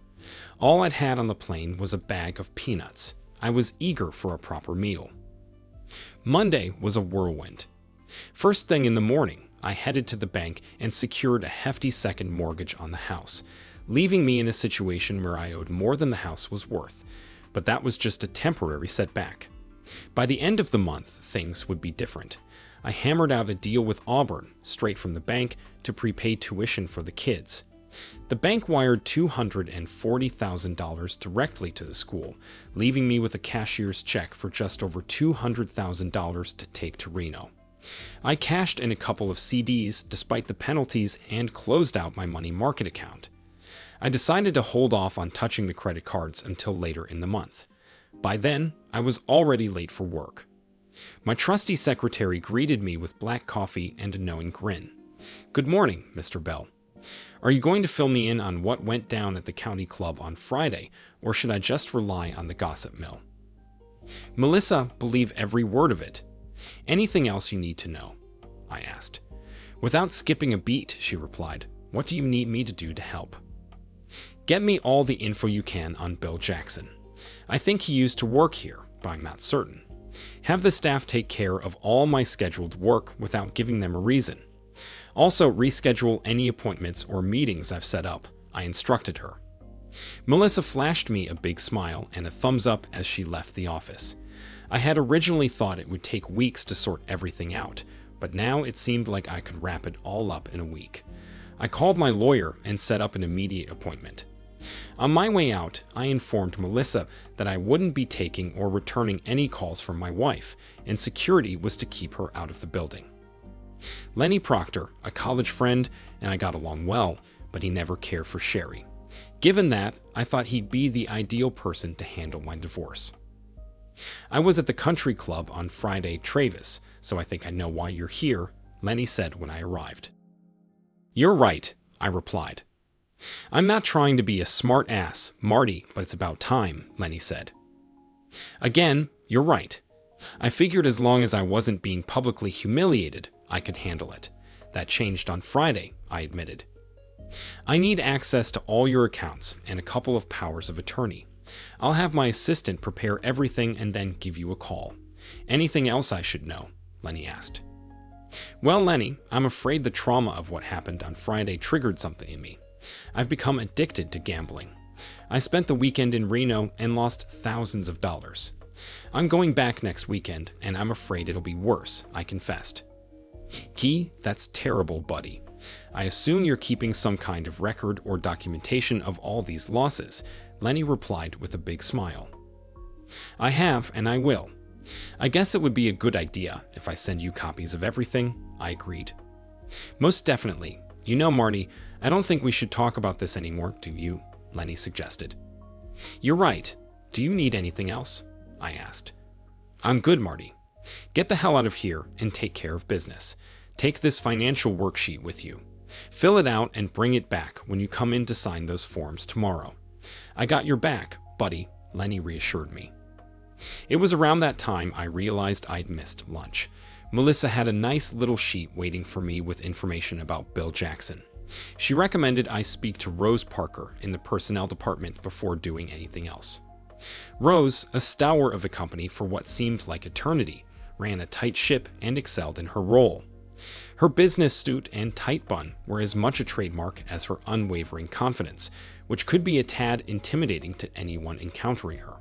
All I'd had on the plane was a bag of peanuts. I was eager for a proper meal. Monday was a whirlwind. First thing in the morning, I headed to the bank and secured a hefty second mortgage on the house, leaving me in a situation where I owed more than the house was worth. But that was just a temporary setback. By the end of the month, things would be different. I hammered out a deal with Auburn, straight from the bank, to prepay tuition for the kids. The bank wired $240,000 directly to the school, leaving me with a cashier's check for just over $200,000 to take to Reno. I cashed in a couple of CDs despite the penalties and closed out my money market account. I decided to hold off on touching the credit cards until later in the month. By then, I was already late for work. My trusty secretary greeted me with black coffee and a knowing grin. "Good morning, Mr. Bell. Are you going to fill me in on what went down at the county club on Friday, or should I just rely on the gossip mill?" "Melissa, believe every word of it. Anything else you need to know?" I asked. Without skipping a beat, she replied, "What do you need me to do to help?" "Get me all the info you can on Bill Jackson. I think he used to work here, but I'm not certain. Have the staff take care of all my scheduled work without giving them a reason. Also, reschedule any appointments or meetings I've set up," I instructed her. Melissa flashed me a big smile and a thumbs up as she left the office. I had originally thought it would take weeks to sort everything out, but now it seemed like I could wrap it all up in a week. I called my lawyer and set up an immediate appointment. On my way out, I informed Melissa that I wouldn't be taking or returning any calls from my wife, and security was to keep her out of the building. Lenny Proctor, a college friend, and I got along well, but he never cared for Sherry. Given that, I thought he'd be the ideal person to handle my divorce. "I was at the country club on Friday, Travis, so I think I know why you're here," Lenny said when I arrived. "You're right," I replied. "I'm not trying to be a smart ass, Marty, but it's about time," Lenny said. "Again, you're right. I figured as long as I wasn't being publicly humiliated, I could handle it. That changed on Friday," I admitted. "I need access to all your accounts and a couple of powers of attorney. I'll have my assistant prepare everything and then give you a call. Anything else I should know?" Lenny asked. "Well, Lenny, I'm afraid the trauma of what happened on Friday triggered something in me. I've become addicted to gambling. I spent the weekend in Reno and lost thousands of dollars. I'm going back next weekend, and I'm afraid it'll be worse," I confessed. "Key, that's terrible, buddy. I assume you're keeping some kind of record or documentation of all these losses," Lenny replied with a big smile. "I have, and I will. I guess it would be a good idea if I send you copies of everything," I agreed. Most definitely. You know, Marty, I don't think we should talk about this anymore, do you? Lenny suggested. You're right. Do you need anything else? I asked. I'm good, Marty. Get the hell out of here and take care of business. Take this financial worksheet with you. Fill it out and bring it back when you come in to sign those forms tomorrow. I got your back, buddy, Lenny reassured me. It was around that time I realized I'd missed lunch. Melissa had a nice little sheet waiting for me with information about Bill Jackson. She recommended I speak to Rose Parker in the personnel department before doing anything else. Rose, a stalwart of the company for what seemed like eternity, ran a tight ship and excelled in her role. Her business suit and tight bun were as much a trademark as her unwavering confidence, which could be a tad intimidating to anyone encountering her.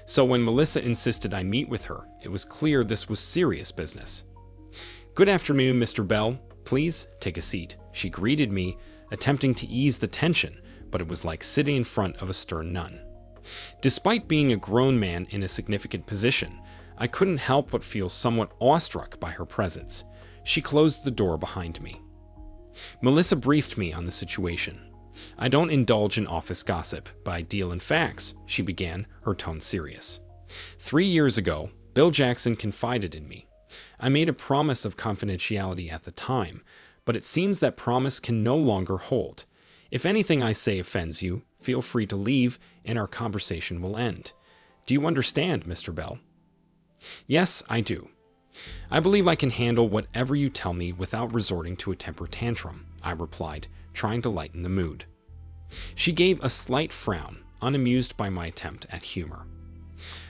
So when Melissa insisted I meet with her, it was clear this was serious business. Good afternoon, Mr. Bell. Please take a seat. She greeted me, attempting to ease the tension, but it was like sitting in front of a stern nun. Despite being a grown man in a significant position, I couldn't help but feel somewhat awestruck by her presence. She closed the door behind me. Melissa briefed me on the situation. I don't indulge in office gossip, but I deal in facts, she began, her tone serious. 3 years ago, Bill Jackson confided in me. I made a promise of confidentiality at the time, but it seems that promise can no longer hold. If anything I say offends you, feel free to leave and our conversation will end. Do you understand, Mr. Bell? Yes, I do. I believe I can handle whatever you tell me without resorting to a temper tantrum, I replied, trying to lighten the mood. She gave a slight frown, unamused by my attempt at humor.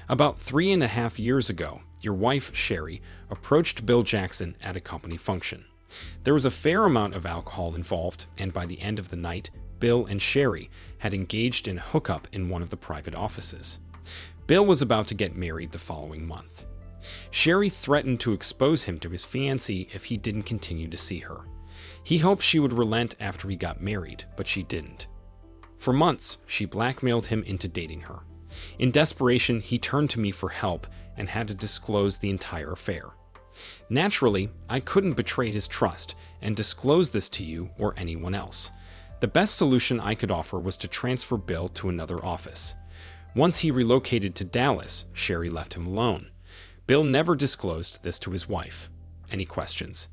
About 3.5 years ago, your wife, Sherry, approached Bill Jackson at a company function. There was a fair amount of alcohol involved, and by the end of the night, Bill and Sherry had engaged in a hookup in one of the private offices. Bill was about to get married the following month. Sherry threatened to expose him to his fiancée if he didn't continue to see her. He hoped she would relent after he got married, but she didn't. For months, she blackmailed him into dating her. In desperation, he turned to me for help and had to disclose the entire affair. Naturally, I couldn't betray his trust and disclose this to you or anyone else. The best solution I could offer was to transfer Bill to another office. Once he relocated to Dallas, Sherry left him alone. Bill never disclosed this to his wife. Any questions?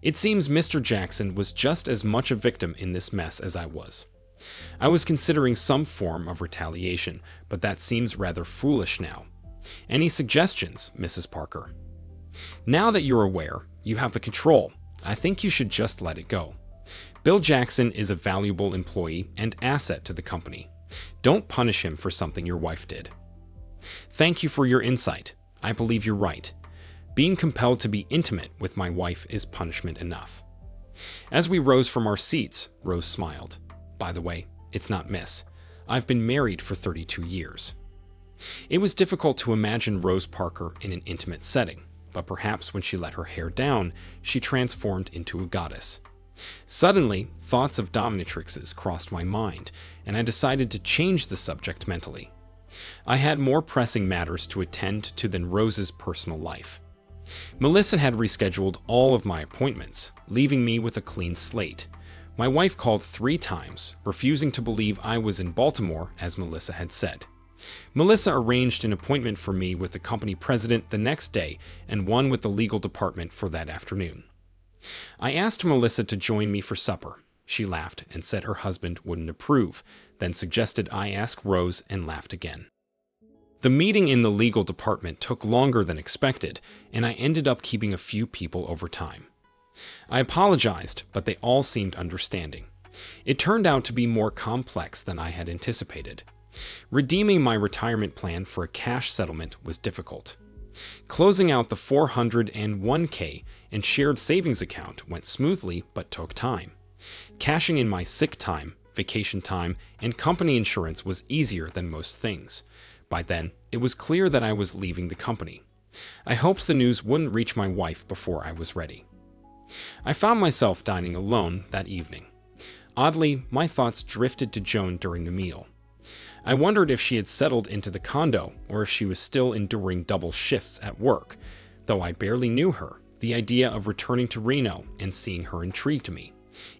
It seems Mr. Jackson was just as much a victim in this mess as I was. I was considering some form of retaliation, but that seems rather foolish now. Any suggestions, Mrs. Parker? Now that you're aware, you have the control. I think you should just let it go. Bill Jackson is a valuable employee and asset to the company. Don't punish him for something your wife did. Thank you for your insight. I believe you're right. Being compelled to be intimate with my wife is punishment enough. As we rose from our seats, Rose smiled. By the way, it's not Miss. I've been married for 32 years. It was difficult to imagine Rose Parker in an intimate setting, but perhaps when she let her hair down, she transformed into a goddess. Suddenly, thoughts of dominatrixes crossed my mind, and I decided to change the subject mentally. I had more pressing matters to attend to than Rose's personal life. Melissa had rescheduled all of my appointments, leaving me with a clean slate. My wife called 3 times, refusing to believe I was in Baltimore, as Melissa had said. Melissa arranged an appointment for me with the company president the next day and one with the legal department for that afternoon. I asked Melissa to join me for supper. She laughed and said her husband wouldn't approve, then suggested I ask Rose and laughed again. The meeting in the legal department took longer than expected, and I ended up keeping a few people over time. I apologized, but they all seemed understanding. It turned out to be more complex than I had anticipated. Redeeming my retirement plan for a cash settlement was difficult. Closing out the 401k and shared savings account went smoothly but took time. Cashing in my sick time, vacation time, and company insurance was easier than most things. By then, it was clear that I was leaving the company. I hoped the news wouldn't reach my wife before I was ready. I found myself dining alone that evening. Oddly, my thoughts drifted to Joan during the meal. I wondered if she had settled into the condo or if she was still enduring double shifts at work. Though I barely knew her, The idea of returning to Reno and seeing her intrigued me.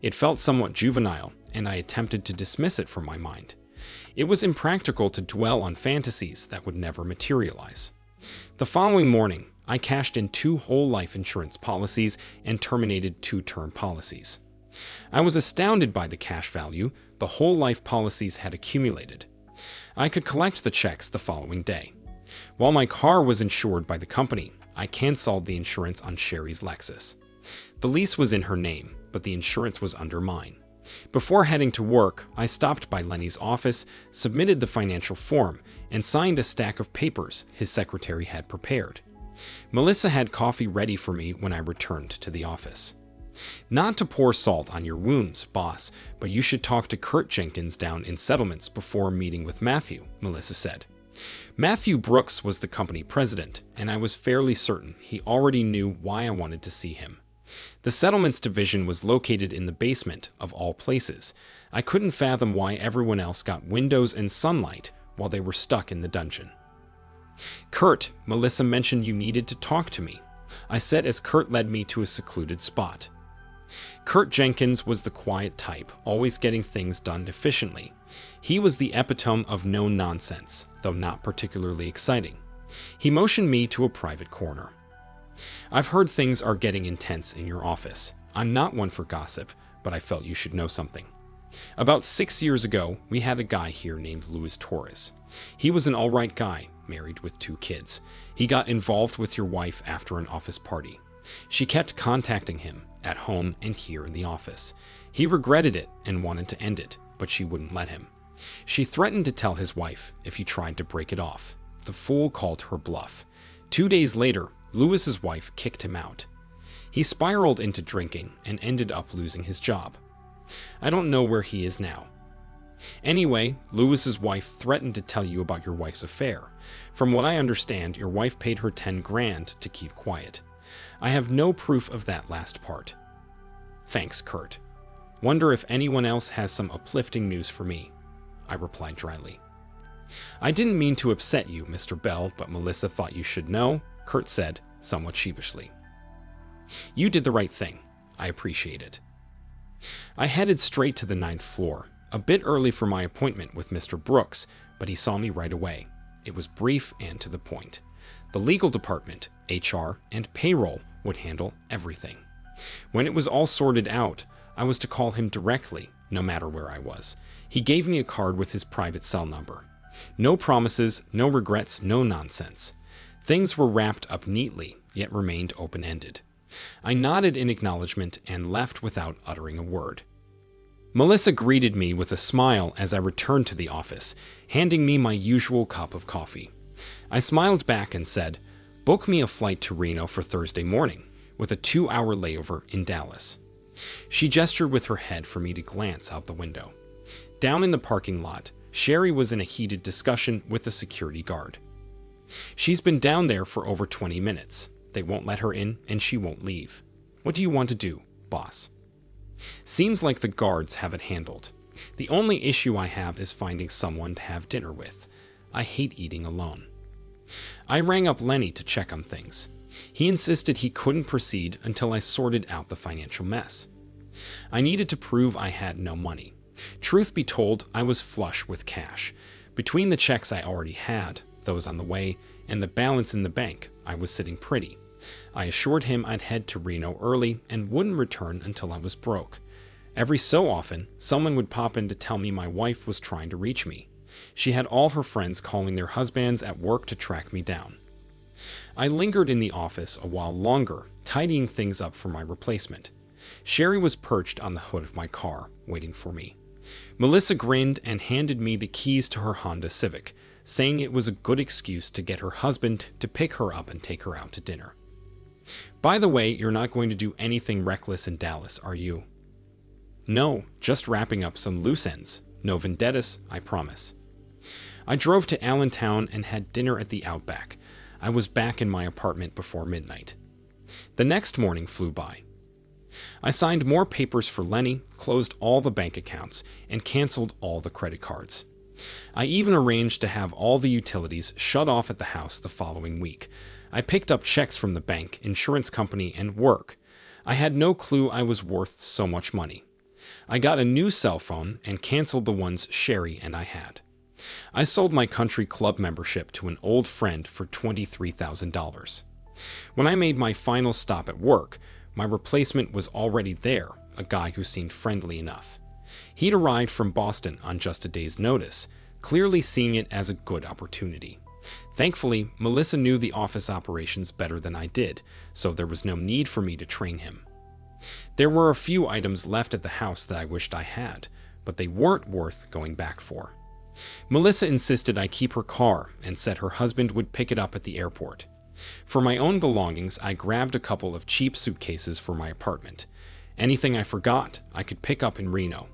It felt somewhat juvenile, and I attempted to dismiss it from my mind. It was impractical to dwell on fantasies that would never materialize. The following morning, I cashed in 2 whole life insurance policies and terminated 2 term policies. I was astounded by the cash value the whole life policies had accumulated. I could collect the checks the following day. While my car was insured by the company, I canceled the insurance on Sherry's Lexus. The lease was in her name, but the insurance was under mine. Before heading to work, I stopped by Lenny's office, submitted the financial form, and signed a stack of papers his secretary had prepared. Melissa had coffee ready for me when I returned to the office. "Not to pour salt on your wounds, boss, but you should talk to Kurt Jenkins down in settlements before meeting with Matthew," Melissa said. Matthew Brooks was the company president, and I was fairly certain he already knew why I wanted to see him. The settlements division was located in the basement, of all places. I couldn't fathom why everyone else got windows and sunlight while they were stuck in the dungeon. "Kurt, Melissa mentioned you needed to talk to me," I said as Kurt led me to a secluded spot. Kurt Jenkins was the quiet type, always getting things done efficiently. He was the epitome of no nonsense, though not particularly exciting. He motioned me to a private corner. "I've heard things are getting intense in your office. I'm not one for gossip, but I felt you should know something. About 6 years ago, we had a guy here named Luis Torres. He was an all-right guy, married with 2 kids. He got involved with your wife after an office party. She kept contacting him, at home and here in the office. He regretted it and wanted to end it, but she wouldn't let him. She threatened to tell his wife if he tried to break it off. The fool called her bluff. 2 days later, Lewis's wife kicked him out. He spiraled into drinking and ended up losing his job. I don't know where he is now. Anyway, Lewis's wife threatened to tell you about your wife's affair. From what I understand, your wife paid her 10 grand to keep quiet. I have no proof of that last part. Thanks, Kurt. Wonder if anyone else has some uplifting news for me," I replied dryly. "I didn't mean to upset you, Mr. Bell, but Melissa thought you should know," Kurt said, somewhat sheepishly. "You did the right thing. I appreciate it." I headed straight to the 9th floor, a bit early for my appointment with Mr. Brooks, but he saw me right away. It was brief and to the point. The legal department, HR, and payroll would handle everything. When it was all sorted out, I was to call him directly, no matter where I was. He gave me a card with his private cell number. No promises, no regrets, no nonsense. Things were wrapped up neatly, yet remained open-ended. I nodded in acknowledgement and left without uttering a word. Melissa greeted me with a smile as I returned to the office, handing me my usual cup of coffee. I smiled back and said, "Book me a flight to Reno for Thursday morning, with a 2-hour layover in Dallas." She gestured with her head for me to glance out the window. Down in the parking lot, Sherry was in a heated discussion with the security guard. "She's been down there for over 20 minutes. They won't let her in, and she won't leave. What do you want to do, boss?" "Seems like the guards have it handled. The only issue I have is finding someone to have dinner with. I hate eating alone." I rang up Lenny to check on things. He insisted he couldn't proceed until I sorted out the financial mess. I needed to prove I had no money. Truth be told, I was flush with cash. Between the checks I already had, those on the way, and the balance in the bank, I was sitting pretty. I assured him I'd head to Reno early and wouldn't return until I was broke. Every so often, someone would pop in to tell me my wife was trying to reach me. She had all her friends calling their husbands at work to track me down. I lingered in the office a while longer, tidying things up for my replacement. Sherry was perched on the hood of my car, waiting for me. Melissa grinned and handed me the keys to her Honda Civic, saying it was a good excuse to get her husband to pick her up and take her out to dinner. "By the way, you're not going to do anything reckless in Dallas, are you?" "No, just wrapping up some loose ends. No vendettas, I promise." I drove to Allentown and had dinner at the Outback. I was back in my apartment before midnight. The next morning flew by. I signed more papers for Lenny, closed all the bank accounts, and canceled all the credit cards. I even arranged to have all the utilities shut off at the house the following week. I picked up checks from the bank, insurance company, and work. I had no clue I was worth so much money. I got a new cell phone and canceled the ones Sherry and I had. I sold my country club membership to an old friend for $23,000. When I made my final stop at work, my replacement was already there, a guy who seemed friendly enough. He'd arrived from Boston on just a day's notice, clearly seeing it as a good opportunity. Thankfully, Melissa knew the office operations better than I did, so there was no need for me to train him. There were a few items left at the house that I wished I had, but they weren't worth going back for. Melissa insisted I keep her car and said her husband would pick it up at the airport. For my own belongings, I grabbed a couple of cheap suitcases for my apartment. Anything I forgot, I could pick up in Reno.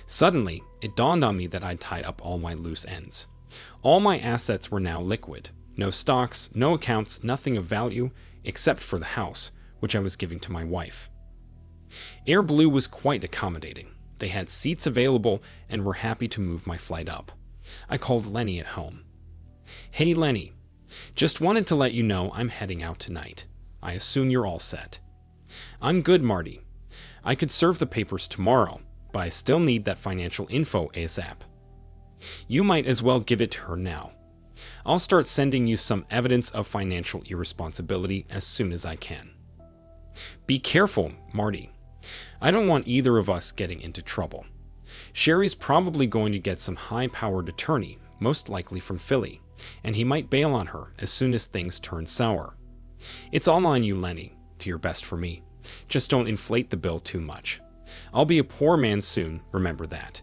Suddenly, it dawned on me that I'd tied up all my loose ends. All my assets were now liquid. No stocks, no accounts, nothing of value, except for the house, which I was giving to my wife. Air Blue was quite accommodating. They had seats available and were happy to move my flight up. I called Lenny at home. "Hey Lenny, just wanted to let you know I'm heading out tonight. I assume you're all set." "I'm good, Marty. I could serve the papers tomorrow, but I still need that financial info ASAP. You might as well give it to her now. I'll start sending you some evidence of financial irresponsibility as soon as I can." "Be careful, Marty. I don't want either of us getting into trouble. Sherry's probably going to get some high-powered attorney, most likely from Philly, and he might bail on her as soon as things turn sour. It's all on you, Lenny. Do your best for me. Just don't inflate the bill too much. I'll be a poor man soon, remember that.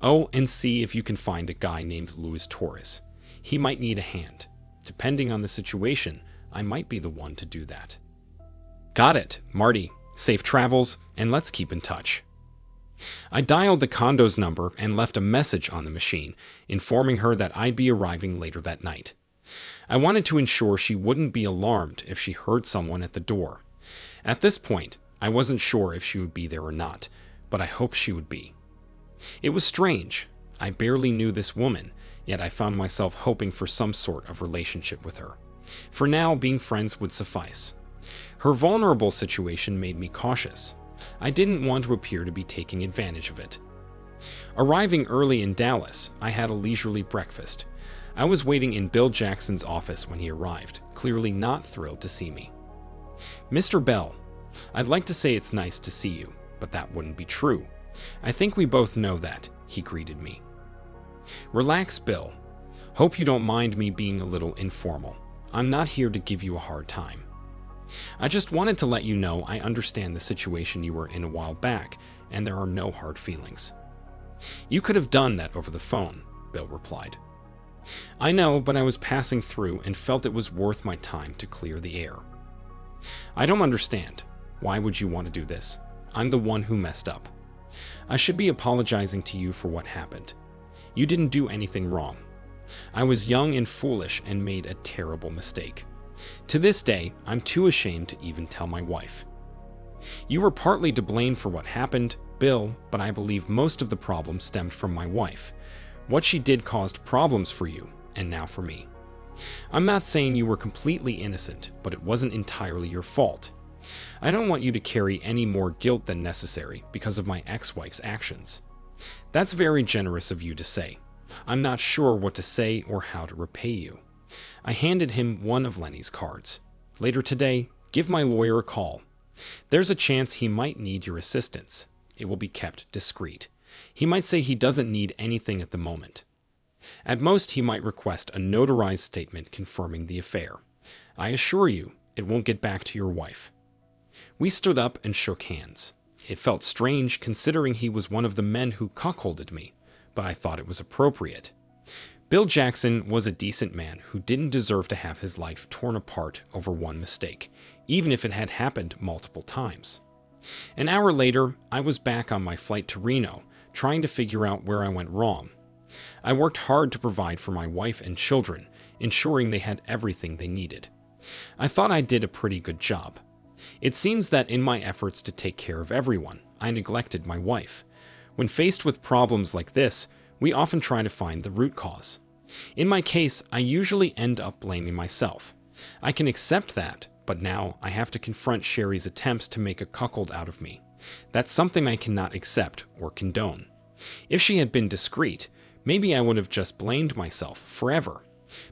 Oh, and see if you can find a guy named Luis Torres. He might need a hand. Depending on the situation, I might be the one to do that." "Got it, Marty. Safe travels, and let's keep in touch." I dialed the condo's number and left a message on the machine, informing her that I'd be arriving later that night. I wanted to ensure she wouldn't be alarmed if she heard someone at the door. At this point, I wasn't sure if she would be there or not, but I hoped she would be. It was strange. I barely knew this woman, yet I found myself hoping for some sort of relationship with her. For now, being friends would suffice. Her vulnerable situation made me cautious. I didn't want to appear to be taking advantage of it. Arriving early in Dallas, I had a leisurely breakfast. I was waiting in Bill Jackson's office when he arrived, clearly not thrilled to see me. "Mr. Bell, I'd like to say it's nice to see you, but that wouldn't be true. I think we both know that," he greeted me. "Relax, Bill. Hope you don't mind me being a little informal. I'm not here to give you a hard time. I just wanted to let you know I understand the situation you were in a while back, and there are no hard feelings." "You could have done that over the phone," Bill replied. "I know, but I was passing through and felt it was worth my time to clear the air." "I don't understand. Why would you want to do this? I'm the one who messed up. I should be apologizing to you for what happened. You didn't do anything wrong. I was young and foolish and made a terrible mistake. To this day, I'm too ashamed to even tell my wife. You were partly to blame for what happened, Bill, but I believe most of the problem stemmed from my wife. What she did caused problems for you, and now for me. I'm not saying you were completely innocent, but it wasn't entirely your fault. I don't want you to carry any more guilt than necessary because of my ex-wife's actions." "That's very generous of you to say. I'm not sure what to say or how to repay you." I handed him one of Lenny's cards. "Later today, give my lawyer a call. There's a chance he might need your assistance. It will be kept discreet. He might say he doesn't need anything at the moment. At most, he might request a notarized statement confirming the affair. I assure you, it won't get back to your wife." We stood up and shook hands. It felt strange considering he was one of the men who cuckolded me, but I thought it was appropriate. Bill Jackson was a decent man who didn't deserve to have his life torn apart over one mistake, even if it had happened multiple times. An hour later, I was back on my flight to Reno, trying to figure out where I went wrong. I worked hard to provide for my wife and children, ensuring they had everything they needed. I thought I did a pretty good job. It seems that in my efforts to take care of everyone, I neglected my wife. When faced with problems like this, we often try to find the root cause. In my case, I usually end up blaming myself. I can accept that, but now I have to confront Sherry's attempts to make a cuckold out of me. That's something I cannot accept or condone. If she had been discreet, maybe I would have just blamed myself forever.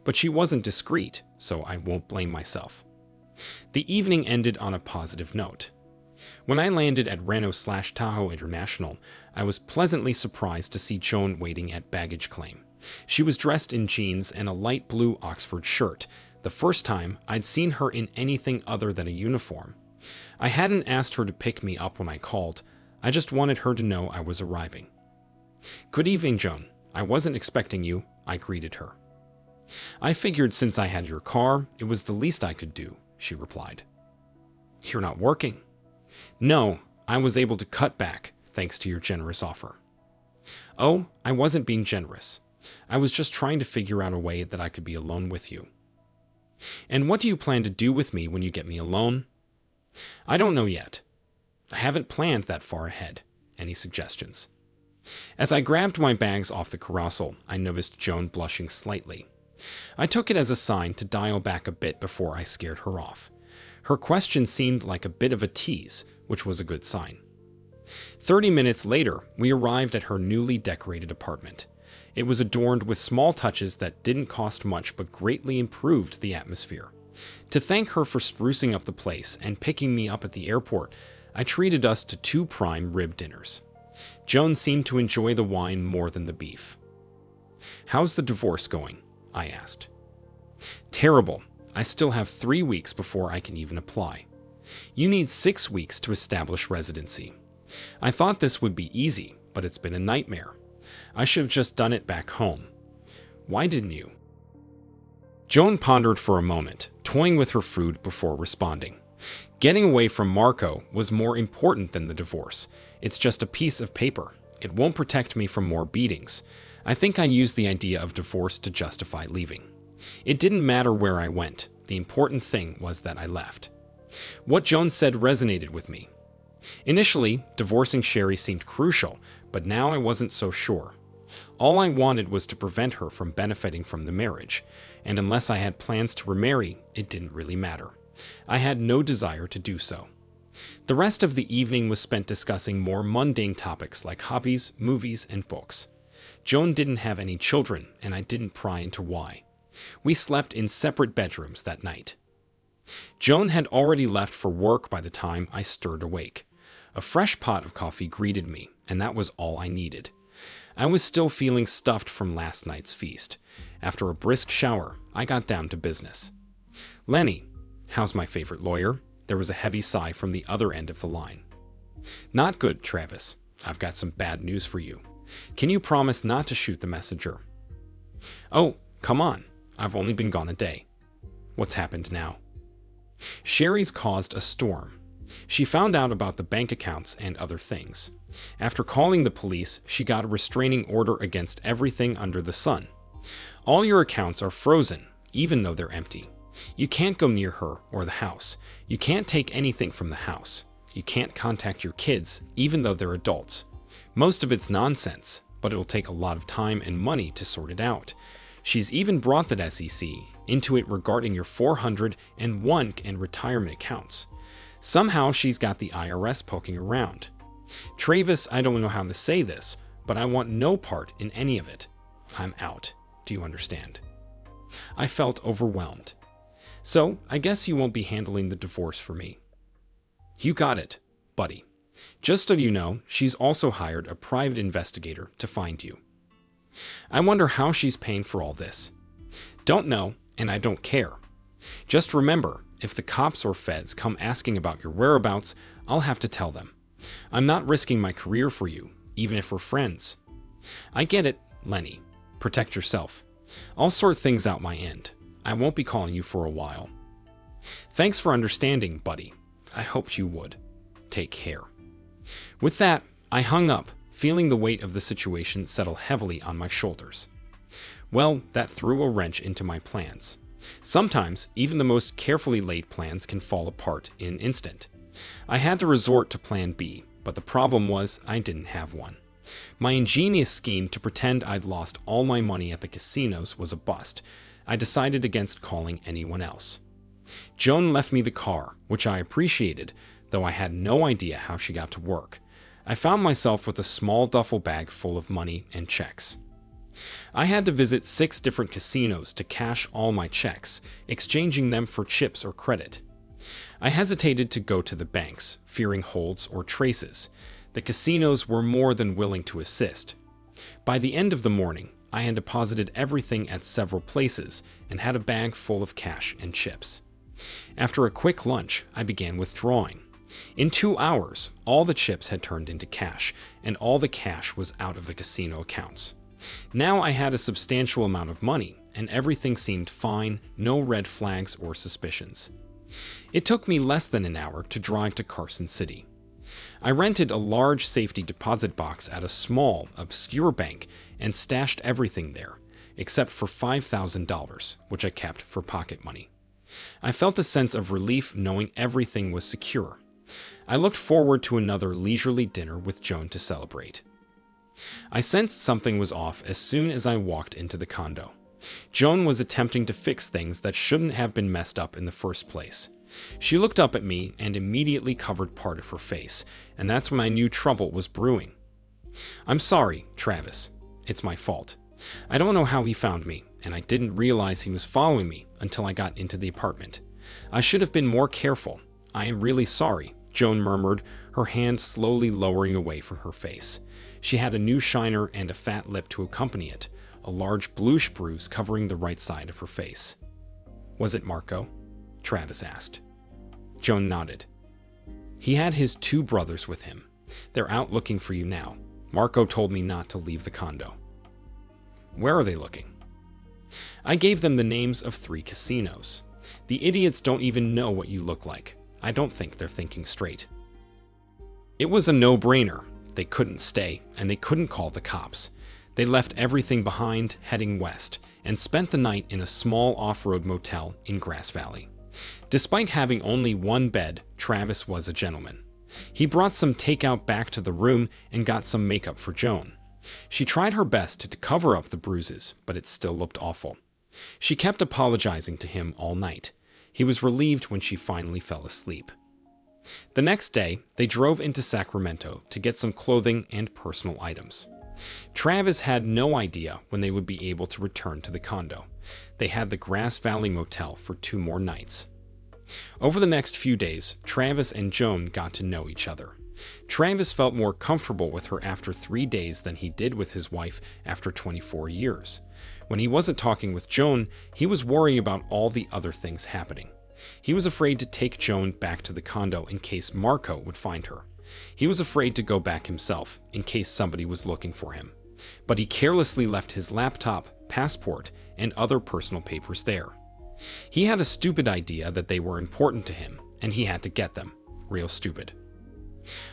But she wasn't discreet, so I won't blame myself. The evening ended on a positive note. When I landed at Reno/Tahoe International, I was pleasantly surprised to see Joan waiting at baggage claim. She was dressed in jeans and a light blue Oxford shirt, the first time I'd seen her in anything other than a uniform. I hadn't asked her to pick me up when I called. I just wanted her to know I was arriving. "Good evening, Joan. I wasn't expecting you," I greeted her. "I figured since I had your car, it was the least I could do," she replied. "You're not working." "No, I was able to cut back, thanks to your generous offer." "Oh, I wasn't being generous. I was just trying to figure out a way that I could be alone with you." "And what do you plan to do with me when you get me alone?" "I don't know yet. I haven't planned that far ahead. Any suggestions?" As I grabbed my bags off the carousel, I noticed Joan blushing slightly. I took it as a sign to dial back a bit before I scared her off. Her question seemed like a bit of a tease, which was a good sign. 30 minutes later, we arrived at her newly decorated apartment. It was adorned with small touches that didn't cost much but greatly improved the atmosphere. To thank her for sprucing up the place and picking me up at the airport, I treated us to 2 prime rib dinners. Joan seemed to enjoy the wine more than the beef. "How's the divorce going?" I asked. "Terrible. I still have 3 weeks before I can even apply. You need 6 weeks to establish residency. I thought this would be easy, but it's been a nightmare. I should have just done it back home. Why didn't you?" Joan pondered for a moment, toying with her food before responding. "Getting away from Marco was more important than the divorce. It's just a piece of paper. It won't protect me from more beatings. I think I used the idea of divorce to justify leaving. It didn't matter where I went. The important thing was that I left." What Joan said resonated with me. Initially, divorcing Sherry seemed crucial, but now I wasn't so sure. All I wanted was to prevent her from benefiting from the marriage, and unless I had plans to remarry, it didn't really matter. I had no desire to do so. The rest of the evening was spent discussing more mundane topics like hobbies, movies, and books. Joan didn't have any children, and I didn't pry into why. We slept in separate bedrooms that night. Joan had already left for work by the time I stirred awake. A fresh pot of coffee greeted me, and that was all I needed. I was still feeling stuffed from last night's feast. After a brisk shower, I got down to business. "Lenny, how's my favorite lawyer?" There was a heavy sigh from the other end of the line. "Not good, Travis. I've got some bad news for you. Can you promise not to shoot the messenger?" "Oh, come on. I've only been gone a day." "What's happened now?" "Sherry's caused a storm. She found out about the bank accounts and other things. After calling the police, she got a restraining order against everything under the sun. All your accounts are frozen, even though they're empty. You can't go near her or the house. You can't take anything from the house. You can't contact your kids, even though they're adults. Most of it's nonsense, but it'll take a lot of time and money to sort it out. She's even brought the SEC into it regarding your 401 and retirement accounts. Somehow she's got the IRS poking around. Travis, I don't know how to say this, but I want no part in any of it. I'm out. Do you understand?" I felt overwhelmed. "So, I guess you won't be handling the divorce for me." "You got it, buddy. Just so you know, she's also hired a private investigator to find you." "I wonder how she's paying for all this." "Don't know, and I don't care. Just remember, if the cops or feds come asking about your whereabouts, I'll have to tell them. I'm not risking my career for you, even if we're friends." "I get it, Lenny. Protect yourself. I'll sort things out my end. I won't be calling you for a while." "Thanks for understanding, buddy. I hoped you would. Take care." With that, I hung up, feeling the weight of the situation settle heavily on my shoulders. Well, that threw a wrench into my plans. Sometimes, even the most carefully laid plans can fall apart in an instant. I had to resort to plan B, but the problem was I didn't have one. My ingenious scheme to pretend I'd lost all my money at the casinos was a bust. I decided against calling anyone else. Joan left me the car, which I appreciated, though I had no idea how she got to work. I found myself with a small duffel bag full of money and checks. I had to visit 6 different casinos to cash all my checks, exchanging them for chips or credit. I hesitated to go to the banks, fearing holds or traces. The casinos were more than willing to assist. By the end of the morning, I had deposited everything at several places and had a bag full of cash and chips. After a quick lunch, I began withdrawing. In 2 hours, all the chips had turned into cash, and all the cash was out of the casino accounts. Now I had a substantial amount of money, and everything seemed fine, no red flags or suspicions. It took me less than an hour to drive to Carson City. I rented a large safety deposit box at a small, obscure bank and stashed everything there, except for $5,000, which I kept for pocket money. I felt a sense of relief knowing everything was secure. I looked forward to another leisurely dinner with Joan to celebrate. I sensed something was off as soon as I walked into the condo. Joan was attempting to fix things that shouldn't have been messed up in the first place. She looked up at me and immediately covered part of her face, and that's when I knew trouble was brewing. "I'm sorry, Travis. It's my fault. I don't know how he found me, and I didn't realize he was following me until I got into the apartment. I should have been more careful. I am really sorry," Joan murmured, her hand slowly lowering away from her face. She had a new shiner and a fat lip to accompany it, a large bluish bruise covering the right side of her face. "Was it Marco?" Travis asked. Joan nodded. "He had his 2 brothers with him. They're out looking for you now. Marco told me not to leave the condo." "Where are they looking?" "I gave them the names of 3 casinos. The idiots don't even know what you look like. I don't think they're thinking straight." It was a no-brainer. They couldn't stay, and they couldn't call the cops. They left everything behind, heading west, and spent the night in a small off-road motel in Grass Valley. Despite having only 1 bed, Travis was a gentleman. He brought some takeout back to the room and got some makeup for Joan. She tried her best to cover up the bruises, but it still looked awful. She kept apologizing to him all night. He was relieved when she finally fell asleep. The next day, they drove into Sacramento to get some clothing and personal items. Travis had no idea when they would be able to return to the condo. They had the Grass Valley Motel for 2 more nights. Over the next few days, Travis and Joan got to know each other. Travis felt more comfortable with her after 3 days than he did with his wife after 24 years. When he wasn't talking with Joan, he was worrying about all the other things happening. He was afraid to take Joan back to the condo in case Marco would find her. He was afraid to go back himself in case somebody was looking for him. But he carelessly left his laptop, passport, and other personal papers there. He had a stupid idea that they were important to him, and he had to get them. Real stupid.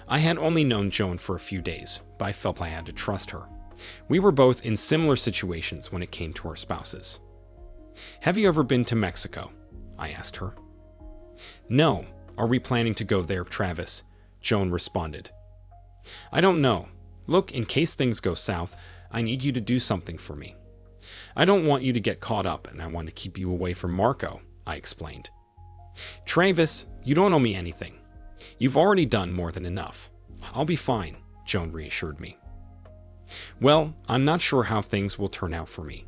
I had only known Joan for a few days, but I felt I had to trust her. We were both in similar situations when it came to our spouses. "Have you ever been to Mexico?" I asked her. "No. Are we planning to go there, Travis?" Joan responded. "I don't know. Look, in case things go south, I need you to do something for me. I don't want you to get caught up, and I want to keep you away from Marco," I explained. "Travis, you don't owe me anything. You've already done more than enough. I'll be fine," Joan reassured me. "Well, I'm not sure how things will turn out for me.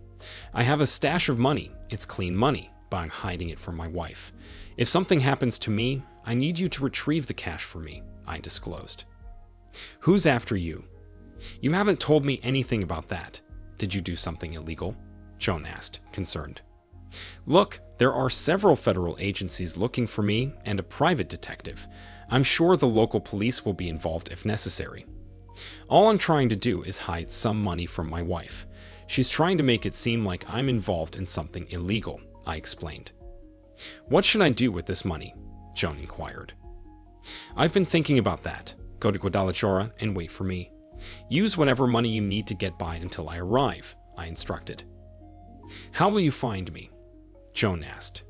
I have a stash of money. It's clean money, but I'm hiding it from my wife. If something happens to me, I need you to retrieve the cash for me," I disclosed. "Who's after you?" "You haven't told me anything about that. Did you do something illegal?" Joan asked, concerned. "Look, there are several federal agencies looking for me and a private detective. I'm sure the local police will be involved if necessary. All I'm trying to do is hide some money from my wife. She's trying to make it seem like I'm involved in something illegal," I explained. "What should I do with this money?" Joan inquired. "I've been thinking about that. Go to Guadalajara and wait for me. Use whatever money you need to get by until I arrive," I instructed. "How will you find me?" Joan asked.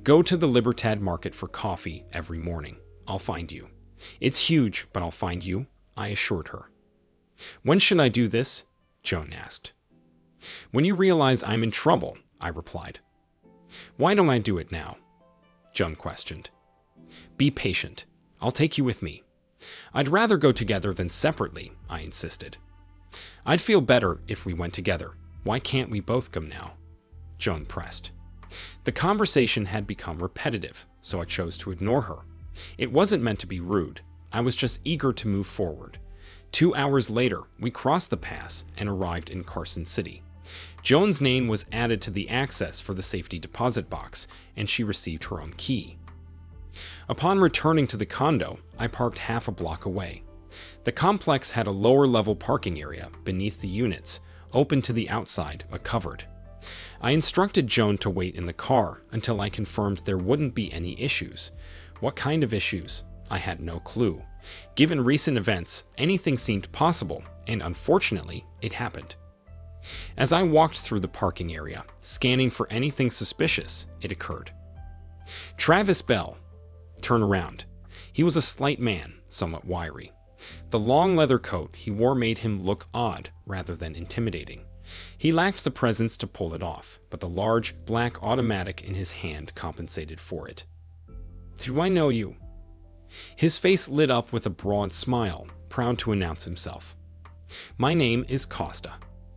"Go to the Libertad market for coffee every morning. I'll find you. It's huge, but I'll find you," I assured her. "When should I do this?" Joan asked. "When you realize I'm in trouble," I replied. "Why don't I do it now?" Joan questioned. Be patient. I'll take you with me. I'd rather go together than separately, I insisted. I'd feel better if we went together. Why can't we both come now? Joan pressed. The conversation had become repetitive, so I chose to ignore her. It wasn't meant to be rude. I was just eager to move forward. 2 hours later, we crossed the pass and arrived in Carson City. Joan's name was added to the access for the safety deposit box, and she received her own key. Upon returning to the condo, I parked half a block away. The complex had a lower-level parking area beneath the units, open to the outside but covered. I instructed Joan to wait in the car until I confirmed there wouldn't be any issues. What kind of issues? I had no clue. Given recent events, anything seemed possible, and unfortunately, it happened. As I walked through the parking area, scanning for anything suspicious, it occurred. Travis Bell. Turn around. He was a slight man, somewhat wiry. The long leather coat he wore made him look odd rather than intimidating. He lacked the presence to pull it off, but the large, black automatic in his hand compensated for it. Do I know you? His face lit up with a broad smile, proud to announce himself. My name is Costa.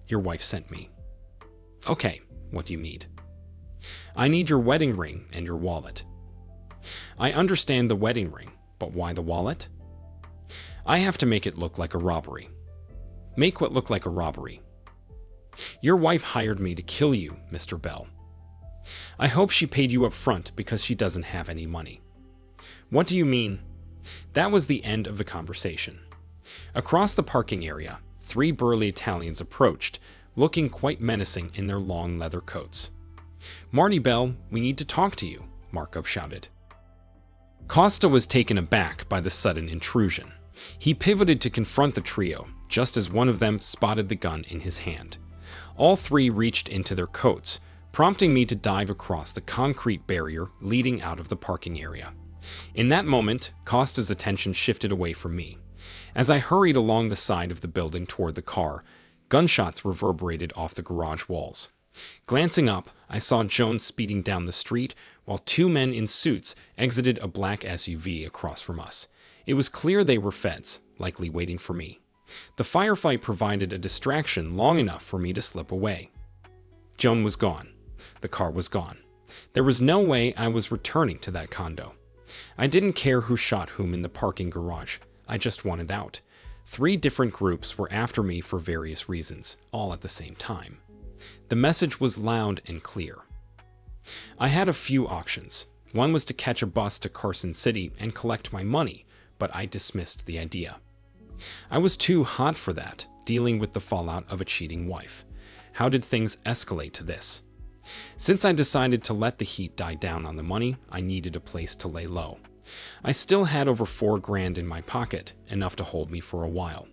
Your wife sent me. Okay, what do you need? I need your wedding ring and your wallet. I understand the wedding ring, but why the wallet? I have to make it look like a robbery. Make what look like a robbery? Your wife hired me to kill you, Mr. Bell. I hope she paid you up front because she doesn't have any money. What do you mean? That was the end of the conversation. Across the parking area, 3 burly Italians approached, looking quite menacing in their long leather coats. Marty Bell, we need to talk to you, Marco shouted. Costa was taken aback by the sudden intrusion. He pivoted to confront the trio, just as one of them spotted the gun in his hand. All 3 reached into their coats, prompting me to dive across the concrete barrier leading out of the parking area. In that moment, Costa's attention shifted away from me. As I hurried along the side of the building toward the car, gunshots reverberated off the garage walls. Glancing up, I saw Joan speeding down the street while 2 men in suits exited a black SUV across from us. It was clear they were feds, likely waiting for me. The firefight provided a distraction long enough for me to slip away. Joan was gone. The car was gone. There was no way I was returning to that condo. I didn't care who shot whom in the parking garage. I just wanted out. 3 different groups were after me for various reasons, all at the same time. The message was loud and clear. I had a few options. One was to catch a bus to Carson City and collect my money, but I dismissed the idea. I was too hot for that, dealing with the fallout of a cheating wife. How did things escalate to this? Since I decided to let the heat die down on the money, I needed a place to lay low. I still had over $4,000 in my pocket, enough to hold me for a while.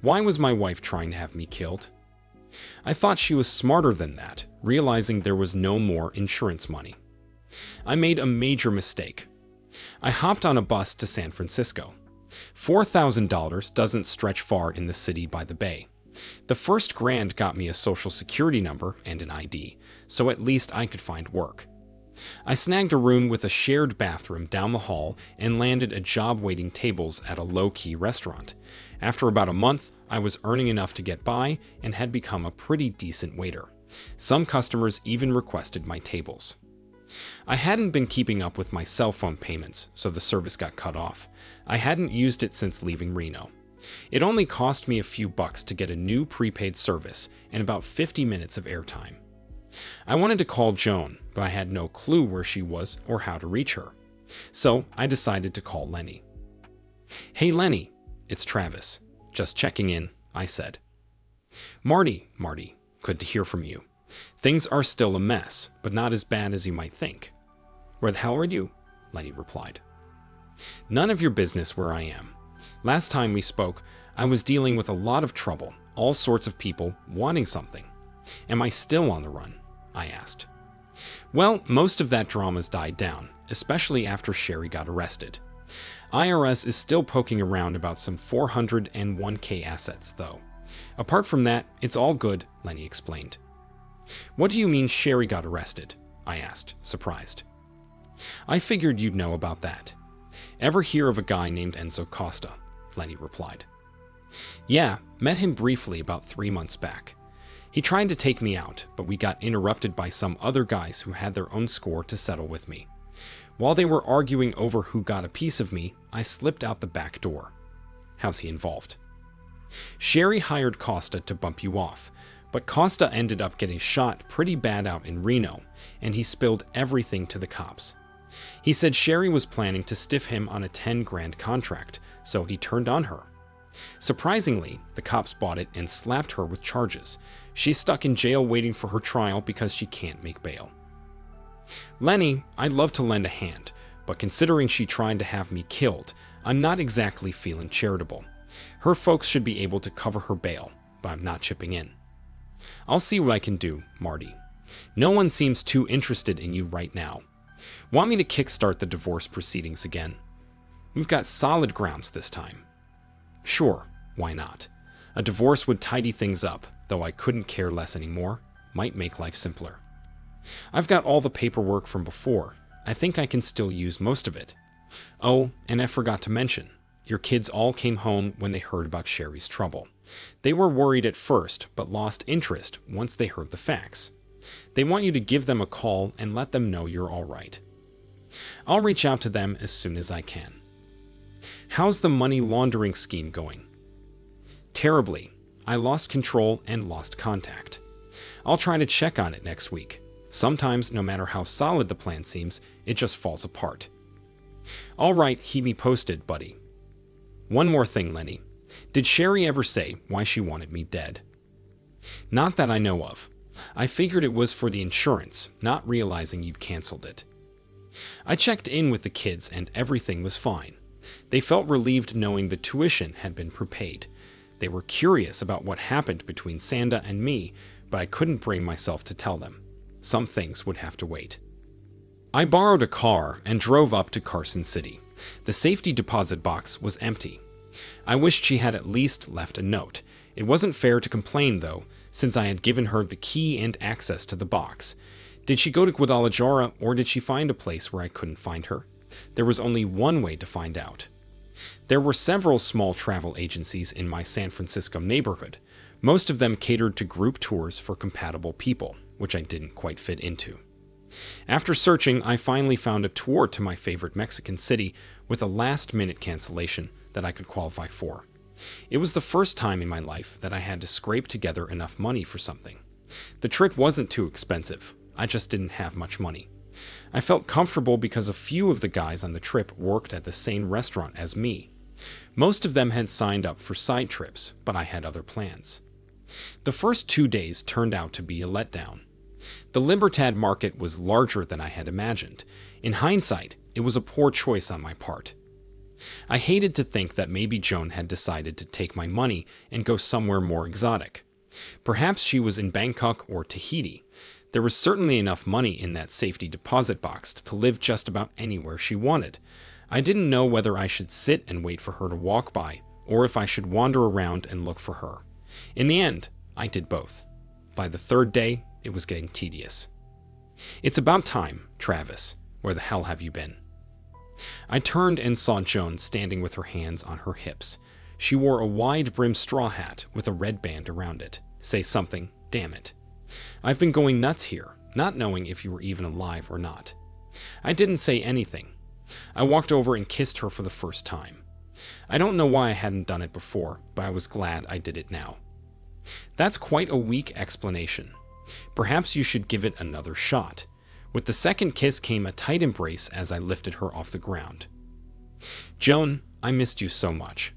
Why was my wife trying to have me killed? I thought she was smarter than that, realizing there was no more insurance money. I made a major mistake. I hopped on a bus to San Francisco. $4,000 doesn't stretch far in the city by the bay. The first grand got me a social security number and an ID, so at least I could find work. I snagged a room with a shared bathroom down the hall and landed a job waiting tables at a low-key restaurant. After about a month, I was earning enough to get by and had become a pretty decent waiter. Some customers even requested my tables. I hadn't been keeping up with my cell phone payments, so the service got cut off. I hadn't used it since leaving Reno. It only cost me a few bucks to get a new prepaid service and about 50 minutes of airtime. I wanted to call Joan, but I had no clue where she was or how to reach her. So I decided to call Lenny. Hey Lenny, it's Travis. Just checking in, I said. Marty, good to hear from you. Things are still a mess, but not as bad as you might think. Where the hell are you? Lenny replied. None of your business where I am. Last time we spoke, I was dealing with a lot of trouble, all sorts of people wanting something. Am I still on the run? I asked. Well, most of that drama's died down, especially after Sherry got arrested. IRS is still poking around about some 401k assets, though. Apart from that, it's all good, Lenny explained. What do you mean Sherry got arrested? I asked, surprised. I figured you'd know about that. Ever hear of a guy named Enzo Costa? Lenny replied. Yeah, met him briefly about 3 months back. He tried to take me out, but we got interrupted by some other guys who had their own score to settle with me. While they were arguing over who got a piece of me, I slipped out the back door. How's he involved? Sherry hired Costa to bump you off, but Costa ended up getting shot pretty bad out in Reno, and he spilled everything to the cops. He said Sherry was planning to stiff him on a 10 grand contract, so he turned on her. Surprisingly, the cops bought it and slapped her with charges. She's stuck in jail waiting for her trial because she can't make bail. Lenny, I'd love to lend a hand, but considering she tried to have me killed, I'm not exactly feeling charitable. Her folks should be able to cover her bail, but I'm not chipping in. I'll see what I can do, Marty. No one seems too interested in you right now. Want me to kickstart the divorce proceedings again? We've got solid grounds this time. Sure, why not? A divorce would tidy things up, though I couldn't care less anymore. Might make life simpler. I've got all the paperwork from before. I think I can still use most of it. Oh, and I forgot to mention, your kids all came home when they heard about Sherry's trouble. They were worried at first, but lost interest once they heard the facts. They want you to give them a call and let them know you're all right. I'll reach out to them as soon as I can. How's the money laundering scheme going? Terribly. I lost control and lost contact. I'll try to check on it next week. Sometimes, no matter how solid the plan seems, it just falls apart. All right, keep me posted, buddy. One more thing, Lenny. Did Sherry ever say why she wanted me dead? Not that I know of. I figured it was for the insurance, not realizing you'd canceled it. I checked in with the kids and everything was fine. They felt relieved knowing the tuition had been prepaid. They were curious about what happened between Sanda and me, but I couldn't bring myself to tell them. Some things would have to wait. I borrowed a car and drove up to Carson City. The safety deposit box was empty. I wished she had at least left a note. It wasn't fair to complain, though, since I had given her the key and access to the box. Did she go to Guadalajara, or did she find a place where I couldn't find her? There was only one way to find out. There were several small travel agencies in my San Francisco neighborhood. Most of them catered to group tours for compatible people, which I didn't quite fit into. After searching, I finally found a tour to my favorite Mexican city with a last-minute cancellation that I could qualify for. It was the first time in my life that I had to scrape together enough money for something. The trip wasn't too expensive. I just didn't have much money. I felt comfortable because a few of the guys on the trip worked at the same restaurant as me. Most of them had signed up for side trips, but I had other plans. The first 2 days turned out to be a letdown. The Libertad market was larger than I had imagined. In hindsight, it was a poor choice on my part. I hated to think that maybe Joan had decided to take my money and go somewhere more exotic. Perhaps she was in Bangkok or Tahiti. There was certainly enough money in that safety deposit box to live just about anywhere she wanted. I didn't know whether I should sit and wait for her to walk by, or if I should wander around and look for her. In the end, I did both. By the third day, it was getting tedious. It's about time, Travis. Where the hell have you been? I turned and saw Joan standing with her hands on her hips. She wore a wide-brimmed straw hat with a red band around it. Say something, damn it. I've been going nuts here, not knowing if you were even alive or not. I didn't say anything. I walked over and kissed her for the first time. I don't know why I hadn't done it before, but I was glad I did it now. That's quite a weak explanation. Perhaps you should give it another shot. With the second kiss came a tight embrace as I lifted her off the ground. Joan, I missed you so much.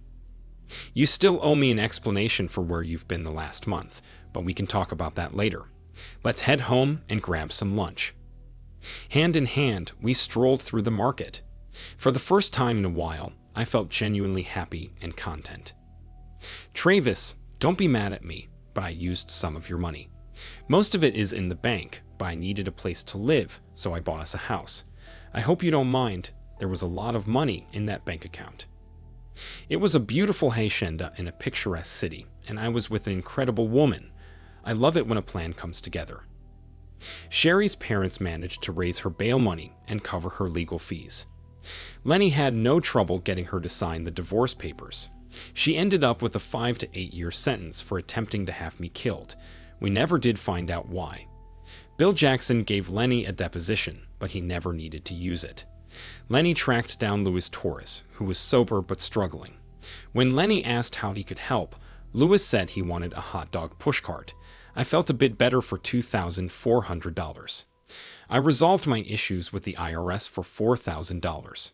You still owe me an explanation for where you've been the last month, but we can talk about that later. Let's head home and grab some lunch. Hand in hand, we strolled through the market. For the first time in a while, I felt genuinely happy and content. Travis, don't be mad at me, but I used some of your money. Most of it is in the bank, but I needed a place to live, so I bought us a house. I hope you don't mind. There was a lot of money in that bank account. It was a beautiful hacienda in a picturesque city, and I was with an incredible woman. I love it when a plan comes together. Sherry's parents managed to raise her bail money and cover her legal fees. Lenny had no trouble getting her to sign the divorce papers. She ended up with a 5 to 8 year sentence for attempting to have me killed. We never did find out why. Bill Jackson gave Lenny a deposition, but he never needed to use it. Lenny tracked down Louis Torres, who was sober but struggling. When Lenny asked how he could help, Louis said he wanted a hot dog pushcart. I felt a bit better for $2,400. I resolved my issues with the IRS for $4,000.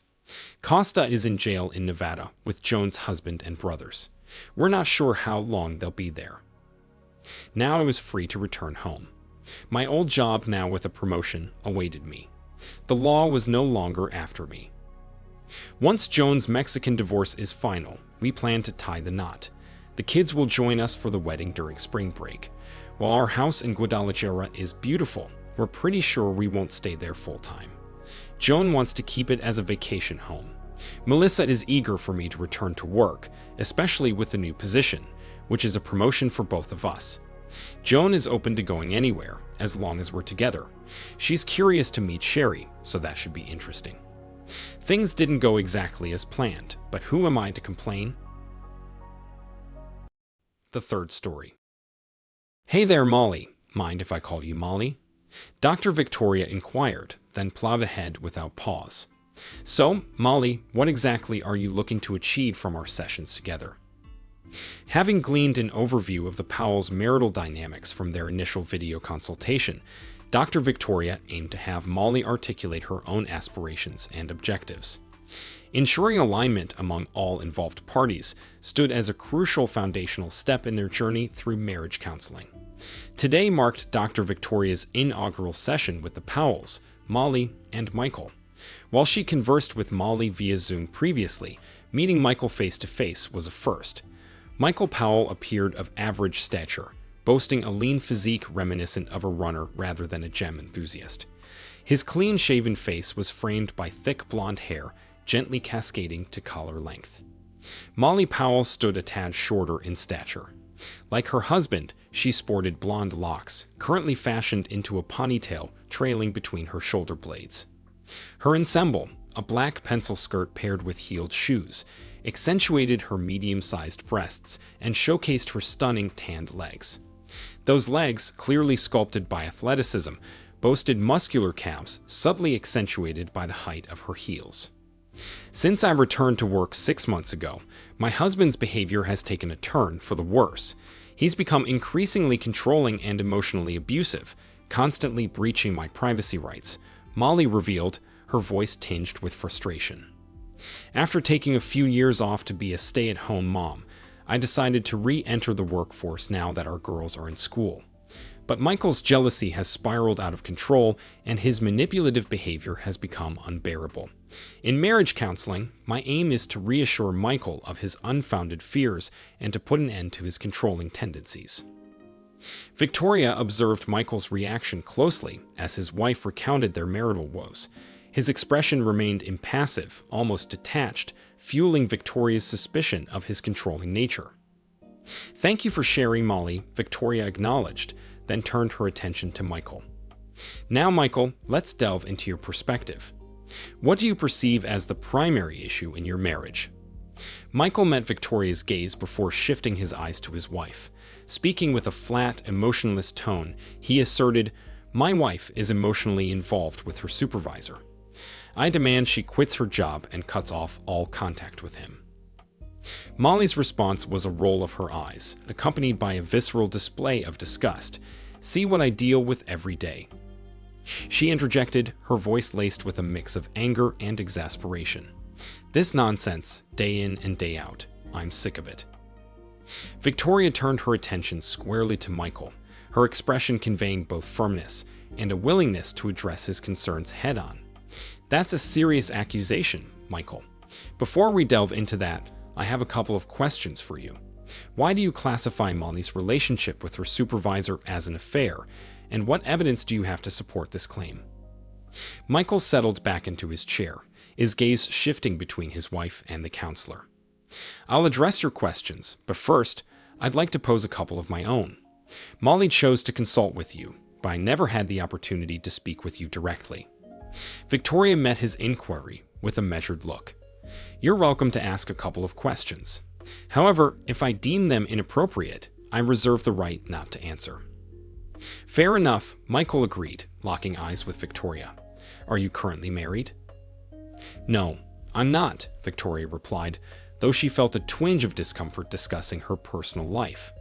Costa is in jail in Nevada with Joan's husband and brothers. We're not sure how long they'll be there. Now I was free to return home. My old job, now with a promotion, awaited me. The law was no longer after me. Once Joan's Mexican divorce is final, we plan to tie the knot. The kids will join us for the wedding during spring break. While our house in Guadalajara is beautiful, we're pretty sure we won't stay there full-time. Joan wants to keep it as a vacation home. Melissa is eager for me to return to work, especially with the new position, which is a promotion for both of us. Joan is open to going anywhere, as long as we're together. She's curious to meet Sherry, so that should be interesting. Things didn't go exactly as planned, but who am I to complain? The third story. Hey there, Molly. Mind if I call you Molly? Dr. Victoria inquired, then plowed ahead without pause. So, Molly, what exactly are you looking to achieve from our sessions together? Having gleaned an overview of the Powell's marital dynamics from their initial video consultation, Dr. Victoria aimed to have Molly articulate her own aspirations and objectives. Ensuring alignment among all involved parties stood as a crucial foundational step in their journey through marriage counseling. Today marked Dr. Victoria's inaugural session with the Powells, Molly, and Michael. While she conversed with Molly via Zoom previously, meeting Michael face-to-face was a first. Michael Powell appeared of average stature, boasting a lean physique reminiscent of a runner rather than a gem enthusiast. His clean-shaven face was framed by thick blonde hair, gently cascading to collar length. Molly Powell stood a tad shorter in stature. Like her husband, she sported blonde locks, currently fashioned into a ponytail trailing between her shoulder blades. Her ensemble, a black pencil skirt paired with heeled shoes, accentuated her medium-sized breasts and showcased her stunning tanned legs. Those legs, clearly sculpted by athleticism, boasted muscular calves subtly accentuated by the height of her heels. Since I returned to work 6 months ago, my husband's behavior has taken a turn for the worse. He's become increasingly controlling and emotionally abusive, constantly breaching my privacy rights, Molly revealed, her voice tinged with frustration. After taking a few years off to be a stay-at-home mom, I decided to re-enter the workforce now that our girls are in school. But Michael's jealousy has spiraled out of control, and his manipulative behavior has become unbearable. In marriage counseling, my aim is to reassure Michael of his unfounded fears and to put an end to his controlling tendencies. Victoria observed Michael's reaction closely as his wife recounted their marital woes. His expression remained impassive, almost detached, fueling Victoria's suspicion of his controlling nature. "Thank you for sharing, Molly," Victoria acknowledged, then turned her attention to Michael. "Now, Michael, let's delve into your perspective. What do you perceive as the primary issue in your marriage?" Michael met Victoria's gaze before shifting his eyes to his wife. Speaking with a flat, emotionless tone, he asserted, "My wife is emotionally involved with her supervisor. I demand she quits her job and cuts off all contact with him." Molly's response was a roll of her eyes, accompanied by a visceral display of disgust. "See what I deal with every day." She interjected, her voice laced with a mix of anger and exasperation. "This nonsense, day in and day out. I'm sick of it." Victoria turned her attention squarely to Michael, her expression conveying both firmness and a willingness to address his concerns head-on. "That's a serious accusation, Michael. Before we delve into that, I have a couple of questions for you. Why do you classify Molly's relationship with her supervisor as an affair, and what evidence do you have to support this claim?" Michael settled back into his chair, his gaze shifting between his wife and the counselor. "I'll address your questions, but first, I'd like to pose a couple of my own. Molly chose to consult with you, but I never had the opportunity to speak with you directly. Victoria met his inquiry with a measured look. You're welcome to ask a couple of questions. However, if I deem them inappropriate, I reserve the right not to answer. Fair enough, Michael agreed, locking eyes with Victoria. Are you currently married? No, I'm not, Victoria replied, though she felt a twinge of discomfort discussing her personal life.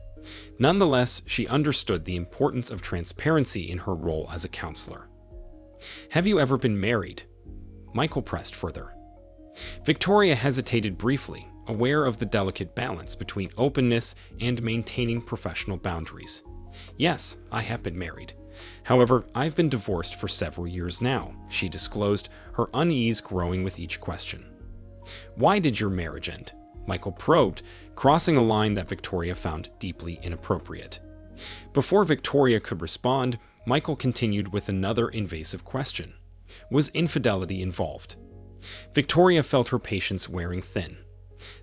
Nonetheless, she understood the importance of transparency in her role as a counselor. Have you ever been married? Michael pressed further. Victoria hesitated briefly, aware of the delicate balance between openness and maintaining professional boundaries. Yes, I have been married. However, I've been divorced for several years now, she disclosed, her unease growing with each question. Why did your marriage end? Michael probed, crossing a line that Victoria found deeply inappropriate. Before Victoria could respond, Michael continued with another invasive question. Was infidelity involved? Victoria felt her patience wearing thin.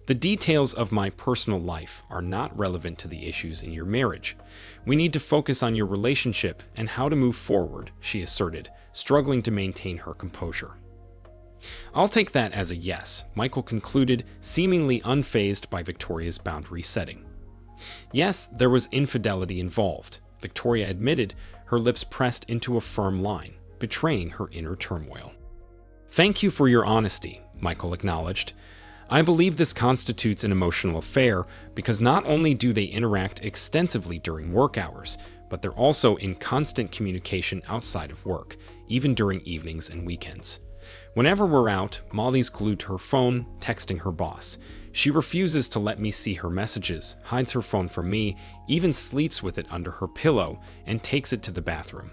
The details of my personal life are not relevant to the issues in your marriage. We need to focus on your relationship and how to move forward, she asserted, struggling to maintain her composure. I'll take that as a yes, Michael concluded, seemingly unfazed by Victoria's boundary setting. Yes, there was infidelity involved, Victoria admitted, her lips pressed into a firm line, betraying her inner turmoil. Thank you for your honesty, Michael acknowledged. I believe this constitutes an emotional affair because not only do they interact extensively during work hours, but they're also in constant communication outside of work, even during evenings and weekends. Whenever we're out, Molly's glued to her phone, texting her boss. She refuses to let me see her messages, hides her phone from me, even sleeps with it under her pillow, and takes it to the bathroom.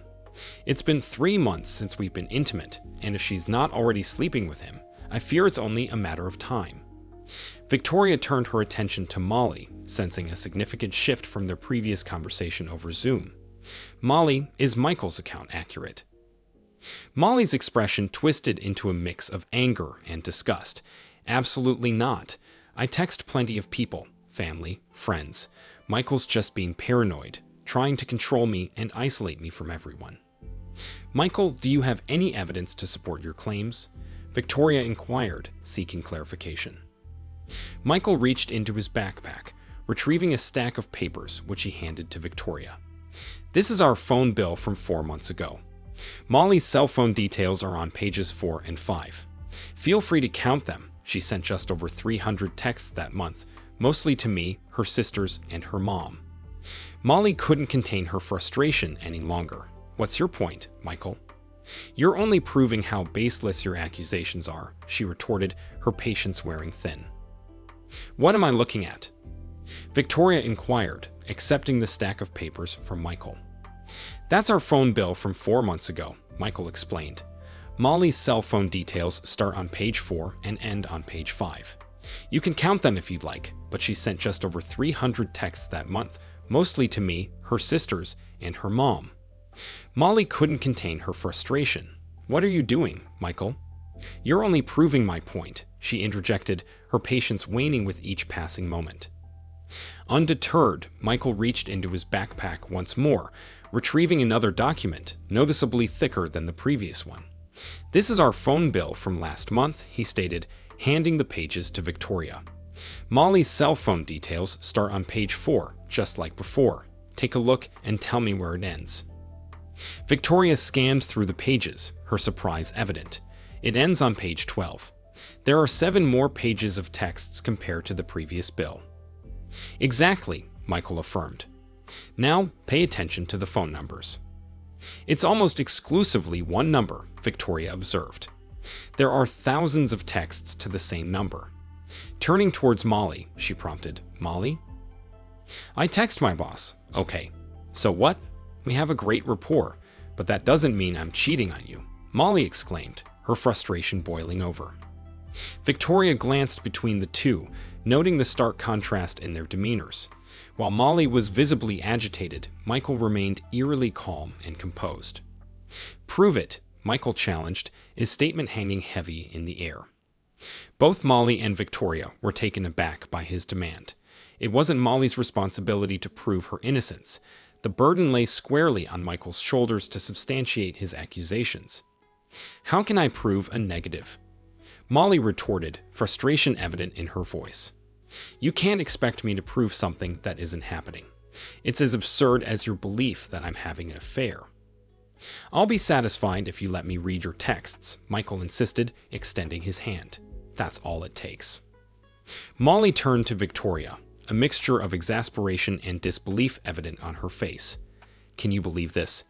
It's been 3 months since we've been intimate, and if she's not already sleeping with him, I fear it's only a matter of time. Victoria turned her attention to Molly, sensing a significant shift from their previous conversation over Zoom. Molly, is Michael's account accurate? Molly's expression twisted into a mix of anger and disgust. Absolutely not. I text plenty of people, family, friends. Michael's just being paranoid, trying to control me and isolate me from everyone. Michael, do you have any evidence to support your claims? Victoria inquired, seeking clarification. Michael reached into his backpack, retrieving a stack of papers, which he handed to Victoria. This is our phone bill from 4 months ago. Molly's cell phone details are on pages 4 and 5. Feel free to count them. She sent just over 300 texts that month, mostly to me, her sisters, and her mom. Molly couldn't contain her frustration any longer. What's your point, Michael? You're only proving how baseless your accusations are, she retorted, her patience wearing thin. What am I looking at? Victoria inquired, accepting the stack of papers from Michael. That's our phone bill from 4 months ago, Michael explained. Molly's cell phone details start on page 4 and end on page 5. You can count them if you'd like, but she sent just over 300 texts that month, mostly to me, her sisters, and her mom. Molly couldn't contain her frustration. What are you doing, Michael? You're only proving my point, she interjected, her patience waning with each passing moment. Undeterred, Michael reached into his backpack once more, retrieving another document, noticeably thicker than the previous one. This is our phone bill from last month, he stated, handing the pages to Victoria. Molly's cell phone details start on page 4, just like before. Take a look and tell me where it ends. Victoria scanned through the pages, her surprise evident. It ends on page 12. There are 7 more pages of texts compared to the previous bill. Exactly, Michael affirmed. Now, pay attention to the phone numbers. It's almost exclusively one number, Victoria observed. There are thousands of texts to the same number. Turning towards Molly, she prompted. Molly? I text my boss. Okay. So what? We have a great rapport, but that doesn't mean I'm cheating on you, Molly exclaimed, her frustration boiling over. Victoria glanced between the two, noting the stark contrast in their demeanors. While Molly was visibly agitated, Michael remained eerily calm and composed. Prove it, Michael challenged, his statement hanging heavy in the air. Both Molly and Victoria were taken aback by his demand. It wasn't Molly's responsibility to prove her innocence. The burden lay squarely on Michael's shoulders to substantiate his accusations. "How can I prove a negative?" Molly retorted, frustration evident in her voice. "You can't expect me to prove something that isn't happening. It's as absurd as your belief that I'm having an affair." "I'll be satisfied if you let me read your texts," Michael insisted, extending his hand. "That's all it takes." Molly turned to Victoria, a mixture of exasperation and disbelief evident on her face. "Can you believe this?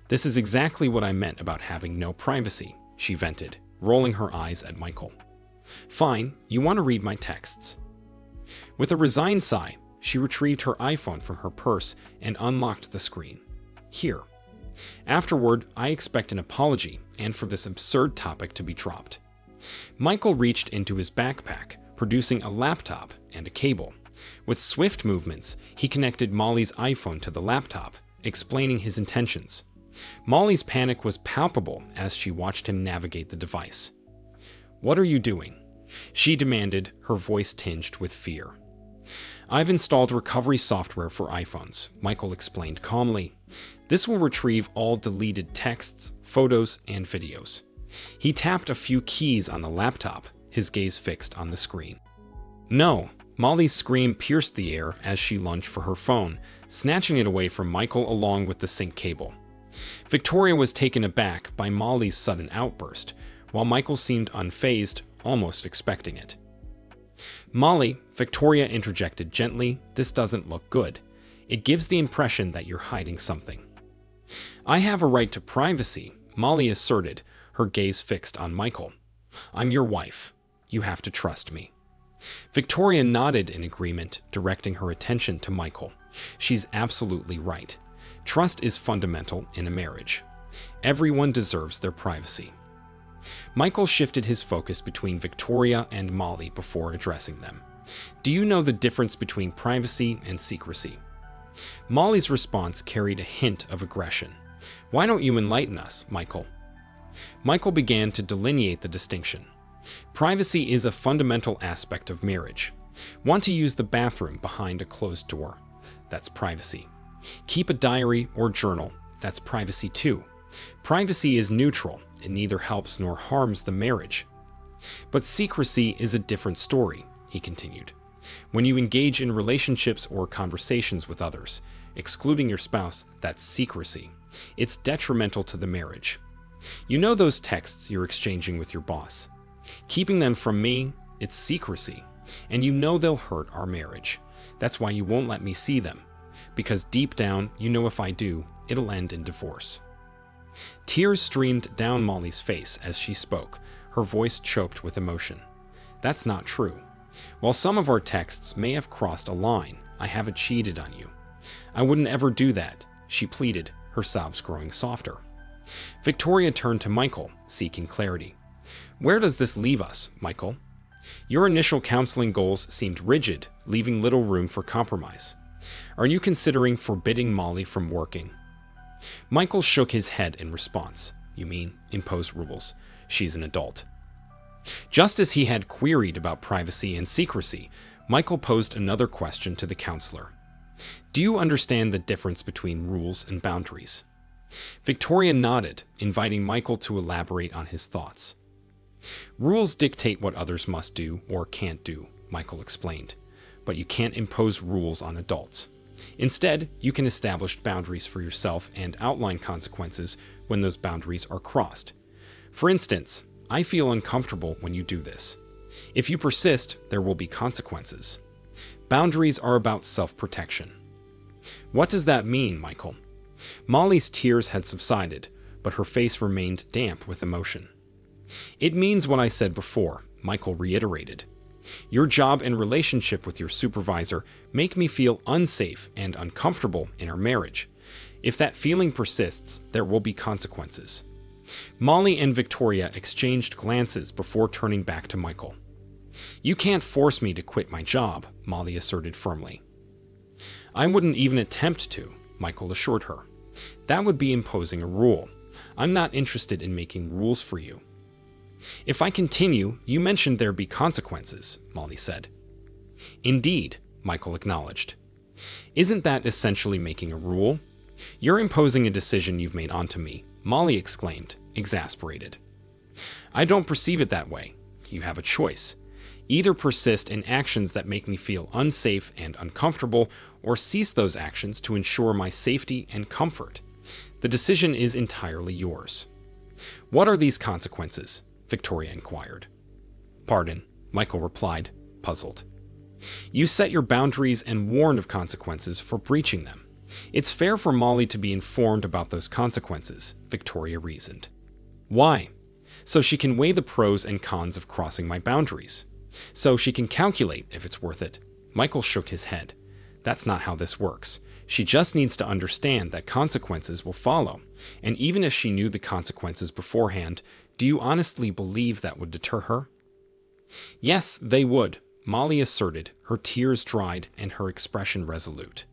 This is exactly what I meant about having no privacy," she vented, rolling her eyes at Michael. "Fine, you want to read my texts." With a resigned sigh, she retrieved her iPhone from her purse and unlocked the screen. "Here. Afterward, I expect an apology and for this absurd topic to be dropped." Michael reached into his backpack, producing a laptop and a cable. With swift movements, he connected Molly's iPhone to the laptop, explaining his intentions. Molly's panic was palpable as she watched him navigate the device. "What are you doing?" she demanded, her voice tinged with fear. "I've installed recovery software for iPhones," Michael explained calmly. "This will retrieve all deleted texts, photos, and videos." He tapped a few keys on the laptop, his gaze fixed on the screen. "No!" Molly's scream pierced the air as she lunged for her phone, snatching it away from Michael along with the sync cable. Victoria was taken aback by Molly's sudden outburst, while Michael seemed unfazed, almost expecting it. "Molly," Victoria interjected gently, "this doesn't look good. It gives the impression that you're hiding something." "I have a right to privacy," Molly asserted, her gaze fixed on Michael. "I'm your wife. You have to trust me." Victoria nodded in agreement, directing her attention to Michael. "She's absolutely right. Trust is fundamental in a marriage. Everyone deserves their privacy." Michael shifted his focus between Victoria and Molly before addressing them. "Do you know the difference between privacy and secrecy?" Molly's response carried a hint of aggression. "Why don't you enlighten us, Michael?" Michael began to delineate the distinction. "Privacy is a fundamental aspect of marriage. Want to use the bathroom behind a closed door? That's privacy. Keep a diary or journal? That's privacy too. Privacy is neutral. It neither helps nor harms the marriage." "But secrecy is a different story," he continued. "When you engage in relationships or conversations with others, excluding your spouse, that's secrecy. It's detrimental to the marriage. You know those texts you're exchanging with your boss? Keeping them from me, it's secrecy. And you know they'll hurt our marriage. That's why you won't let me see them. Because deep down, you know if I do, it'll end in divorce." Tears streamed down Molly's face as she spoke, her voice choked with emotion. "That's not true. While some of our texts may have crossed a line, I haven't cheated on you. I wouldn't ever do that," she pleaded, her sobs growing softer. Victoria turned to Michael, seeking clarity. "Where does this leave us, Michael? Your initial counseling goals seemed rigid, leaving little room for compromise. Are you considering forbidding Molly from working?" Michael shook his head in response. "You mean impose rules? She's an adult." Just as he had queried about privacy and secrecy, Michael posed another question to the counselor. "Do you understand the difference between rules and boundaries?" Victoria nodded, inviting Michael to elaborate on his thoughts. "Rules dictate what others must do or can't do," Michael explained, "but you can't impose rules on adults. Instead, you can establish boundaries for yourself and outline consequences when those boundaries are crossed. For instance, I feel uncomfortable when you do this. If you persist, there will be consequences. Boundaries are about self-protection." "What does that mean, Michael?" Molly's tears had subsided, but her face remained damp with emotion. "It means what I said before," Michael reiterated. "Your job and relationship with your supervisor make me feel unsafe and uncomfortable in our marriage. If that feeling persists, there will be consequences." Molly and Victoria exchanged glances before turning back to Michael. "You can't force me to quit my job," Molly asserted firmly. "I wouldn't even attempt to," Michael assured her. "That would be imposing a rule. I'm not interested in making rules for you." "If I continue, you mentioned there'd be consequences," Molly said. "Indeed," Michael acknowledged. "Isn't that essentially making a rule? "You're imposing a decision you've made onto me," Molly exclaimed, exasperated. "I don't perceive it that way. You have a choice. Either persist in actions that make me feel unsafe and uncomfortable, or cease those actions to ensure my safety and comfort. The decision is entirely yours." "What are these consequences?" Victoria inquired. "Pardon," Michael replied, puzzled. "You set your boundaries and warned of consequences for breaching them. It's fair for Molly to be informed about those consequences," Victoria reasoned. "Why?" "So she can weigh the pros and cons of crossing my boundaries. So she can calculate if it's worth it." Michael shook his head. "That's not how this works. She just needs to understand that consequences will follow. And even if she knew the consequences beforehand, do you honestly believe that would deter her?" "Yes, they would," Molly asserted, her tears dried and her expression resolute.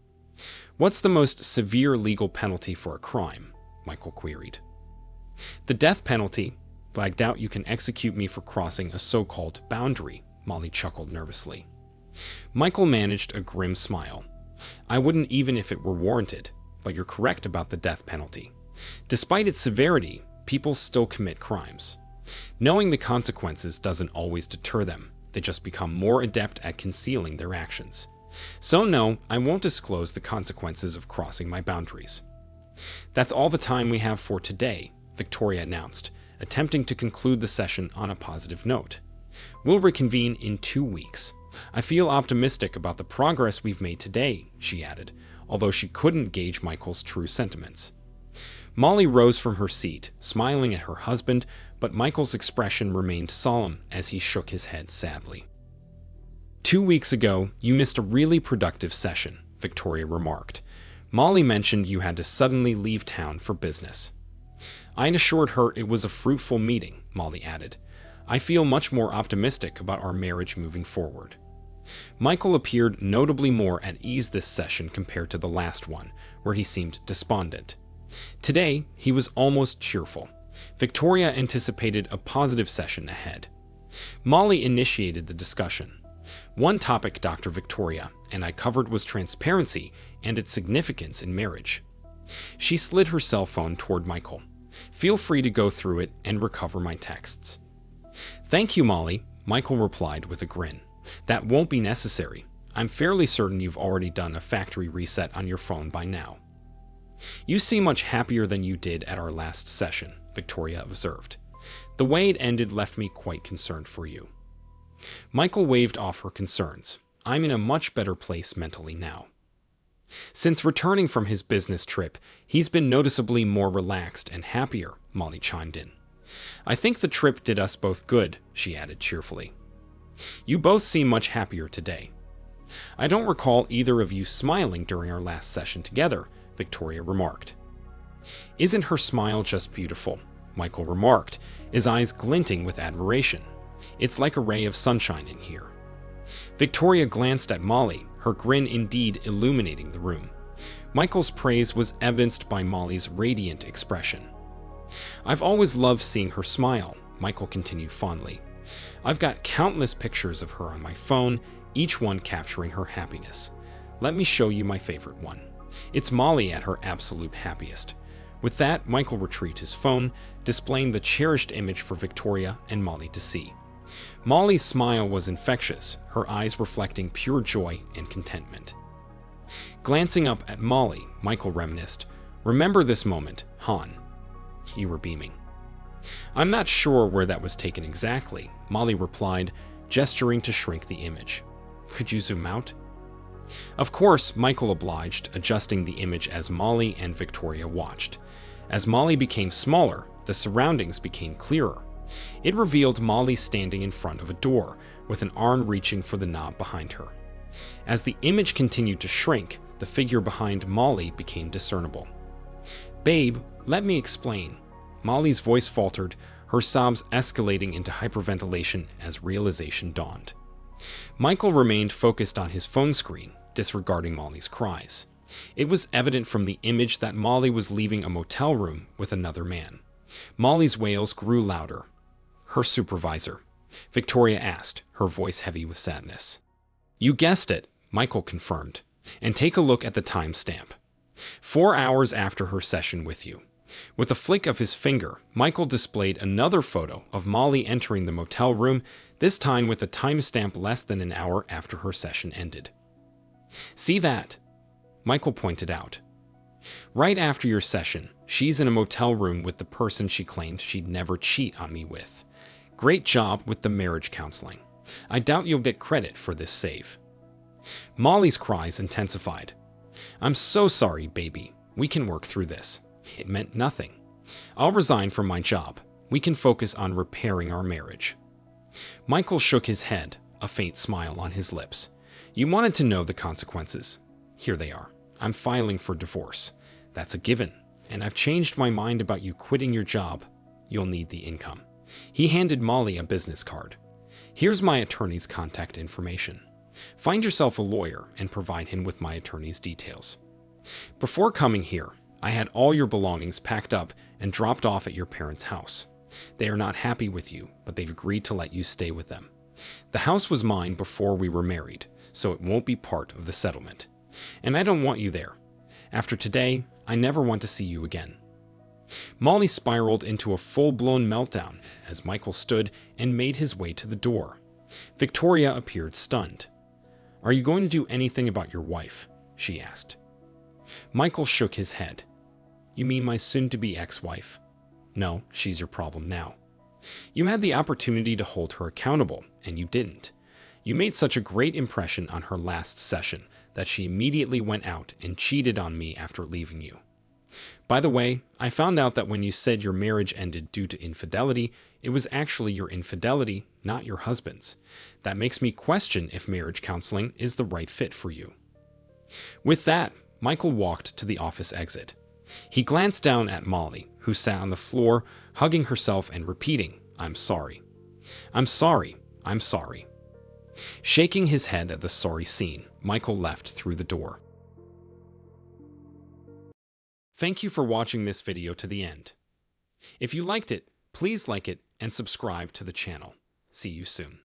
"What's the most severe legal penalty for a crime?" Michael queried. "The death penalty, but I doubt you can execute me for crossing a so-called boundary," Molly chuckled nervously. Michael managed a grim smile. "I wouldn't even if it were warranted, but you're correct about the death penalty. Despite its severity, people still commit crimes. Knowing the consequences doesn't always deter them. They just become more adept at concealing their actions. So no, I won't disclose the consequences of crossing my boundaries." "That's all the time we have for today," Victoria announced, attempting to conclude the session on a positive note. "We'll reconvene in 2 weeks. I feel optimistic about the progress we've made today," she added, although she couldn't gauge Michael's true sentiments. Molly rose from her seat, smiling at her husband, but Michael's expression remained solemn as he shook his head sadly. "2 weeks ago, you missed a really productive session," Victoria remarked. "Molly mentioned you had to suddenly leave town for business." "I assured her it was a fruitful meeting," Molly added. "I feel much more optimistic about our marriage moving forward." Michael appeared notably more at ease this session compared to the last one, where he seemed despondent. Today, he was almost cheerful. Victoria anticipated a positive session ahead. Molly initiated the discussion. "One topic, Dr. Victoria, and I covered was transparency and its significance in marriage." She slid her cell phone toward Michael. "Feel free to go through it and recover my texts." "Thank you, Molly," Michael replied with a grin. "That won't be necessary. I'm fairly certain you've already done a factory reset on your phone by now." "You seem much happier than you did at our last session," Victoria observed. "The way it ended left me quite concerned for you." Michael waved off her concerns. "I'm in a much better place mentally now." "Since returning from his business trip, he's been noticeably more relaxed and happier," Molly chimed in. "I think the trip did us both good," she added cheerfully. "You both seem much happier today." "I don't recall either of you smiling during our last session together," Victoria remarked. "Isn't her smile just beautiful?" Michael remarked, his eyes glinting with admiration. "It's like a ray of sunshine in here." Victoria glanced at Molly, her grin indeed illuminating the room. Michael's praise was evidenced by Molly's radiant expression. "I've always loved seeing her smile," Michael continued fondly. "I've got countless pictures of her on my phone, each one capturing her happiness. Let me show you my favorite one. It's Molly at her absolute happiest." With that, Michael retrieved his phone, displaying the cherished image for Victoria and Molly to see. Molly's smile was infectious, her eyes reflecting pure joy and contentment. Glancing up at Molly, Michael reminisced, "Remember this moment, Han?" You were beaming. "I'm not sure where that was taken exactly," Molly replied, gesturing to shrink the image. "Could you zoom out?" Of course, Michael obliged, adjusting the image as Molly and Victoria watched. As Molly became smaller, the surroundings became clearer. It revealed Molly standing in front of a door, with an arm reaching for the knob behind her. As the image continued to shrink, the figure behind Molly became discernible. "Babe, let me explain." Molly's voice faltered, her sobs escalating into hyperventilation as realization dawned. Michael remained focused on his phone screen, disregarding Molly's cries. It was evident from the image that Molly was leaving a motel room with another man. Molly's wails grew louder. "Her supervisor?" Victoria asked, her voice heavy with sadness. "You guessed it," Michael confirmed. "And take a look at the timestamp." 4 hours after her session with you. With a flick of his finger, Michael displayed another photo of Molly entering the motel room, this time with a timestamp less than an hour after her session ended. See that? Michael pointed out. Right after your session, she's in a motel room with the person she claimed she'd never cheat on me with. Great job with the marriage counseling. I doubt you'll get credit for this save. Molly's cries intensified. I'm so sorry, baby. We can work through this. It meant nothing. I'll resign from my job. We can focus on repairing our marriage. Michael shook his head, a faint smile on his lips. You wanted to know the consequences. Here they are. I'm filing for divorce. That's a given. And I've changed my mind about you quitting your job. You'll need the income. He handed Molly a business card. Here's my attorney's contact information. Find yourself a lawyer and provide him with my attorney's details. Before coming here, I had all your belongings packed up and dropped off at your parents' house. They are not happy with you, but they've agreed to let you stay with them. The house was mine before we were married, so it won't be part of the settlement. And I don't want you there. After today, I never want to see you again. Molly spiraled into a full-blown meltdown as Michael stood and made his way to the door. Victoria appeared stunned. Are you going to do anything about your wife? She asked. Michael shook his head. You mean my soon-to-be ex-wife? No, she's your problem now. You had the opportunity to hold her accountable, and you didn't. You made such a great impression on her last session that she immediately went out and cheated on me after leaving you. By the way, I found out that when you said your marriage ended due to infidelity, it was actually your infidelity, not your husband's. That makes me question if marriage counseling is the right fit for you. With that, Michael walked to the office exit. He glanced down at Molly, who sat on the floor, hugging herself and repeating, I'm sorry. I'm sorry. I'm sorry. Shaking his head at the sorry scene, Michael left through the door. Thank you for watching this video to the end. If you liked it, please like it and subscribe to the channel. See you soon.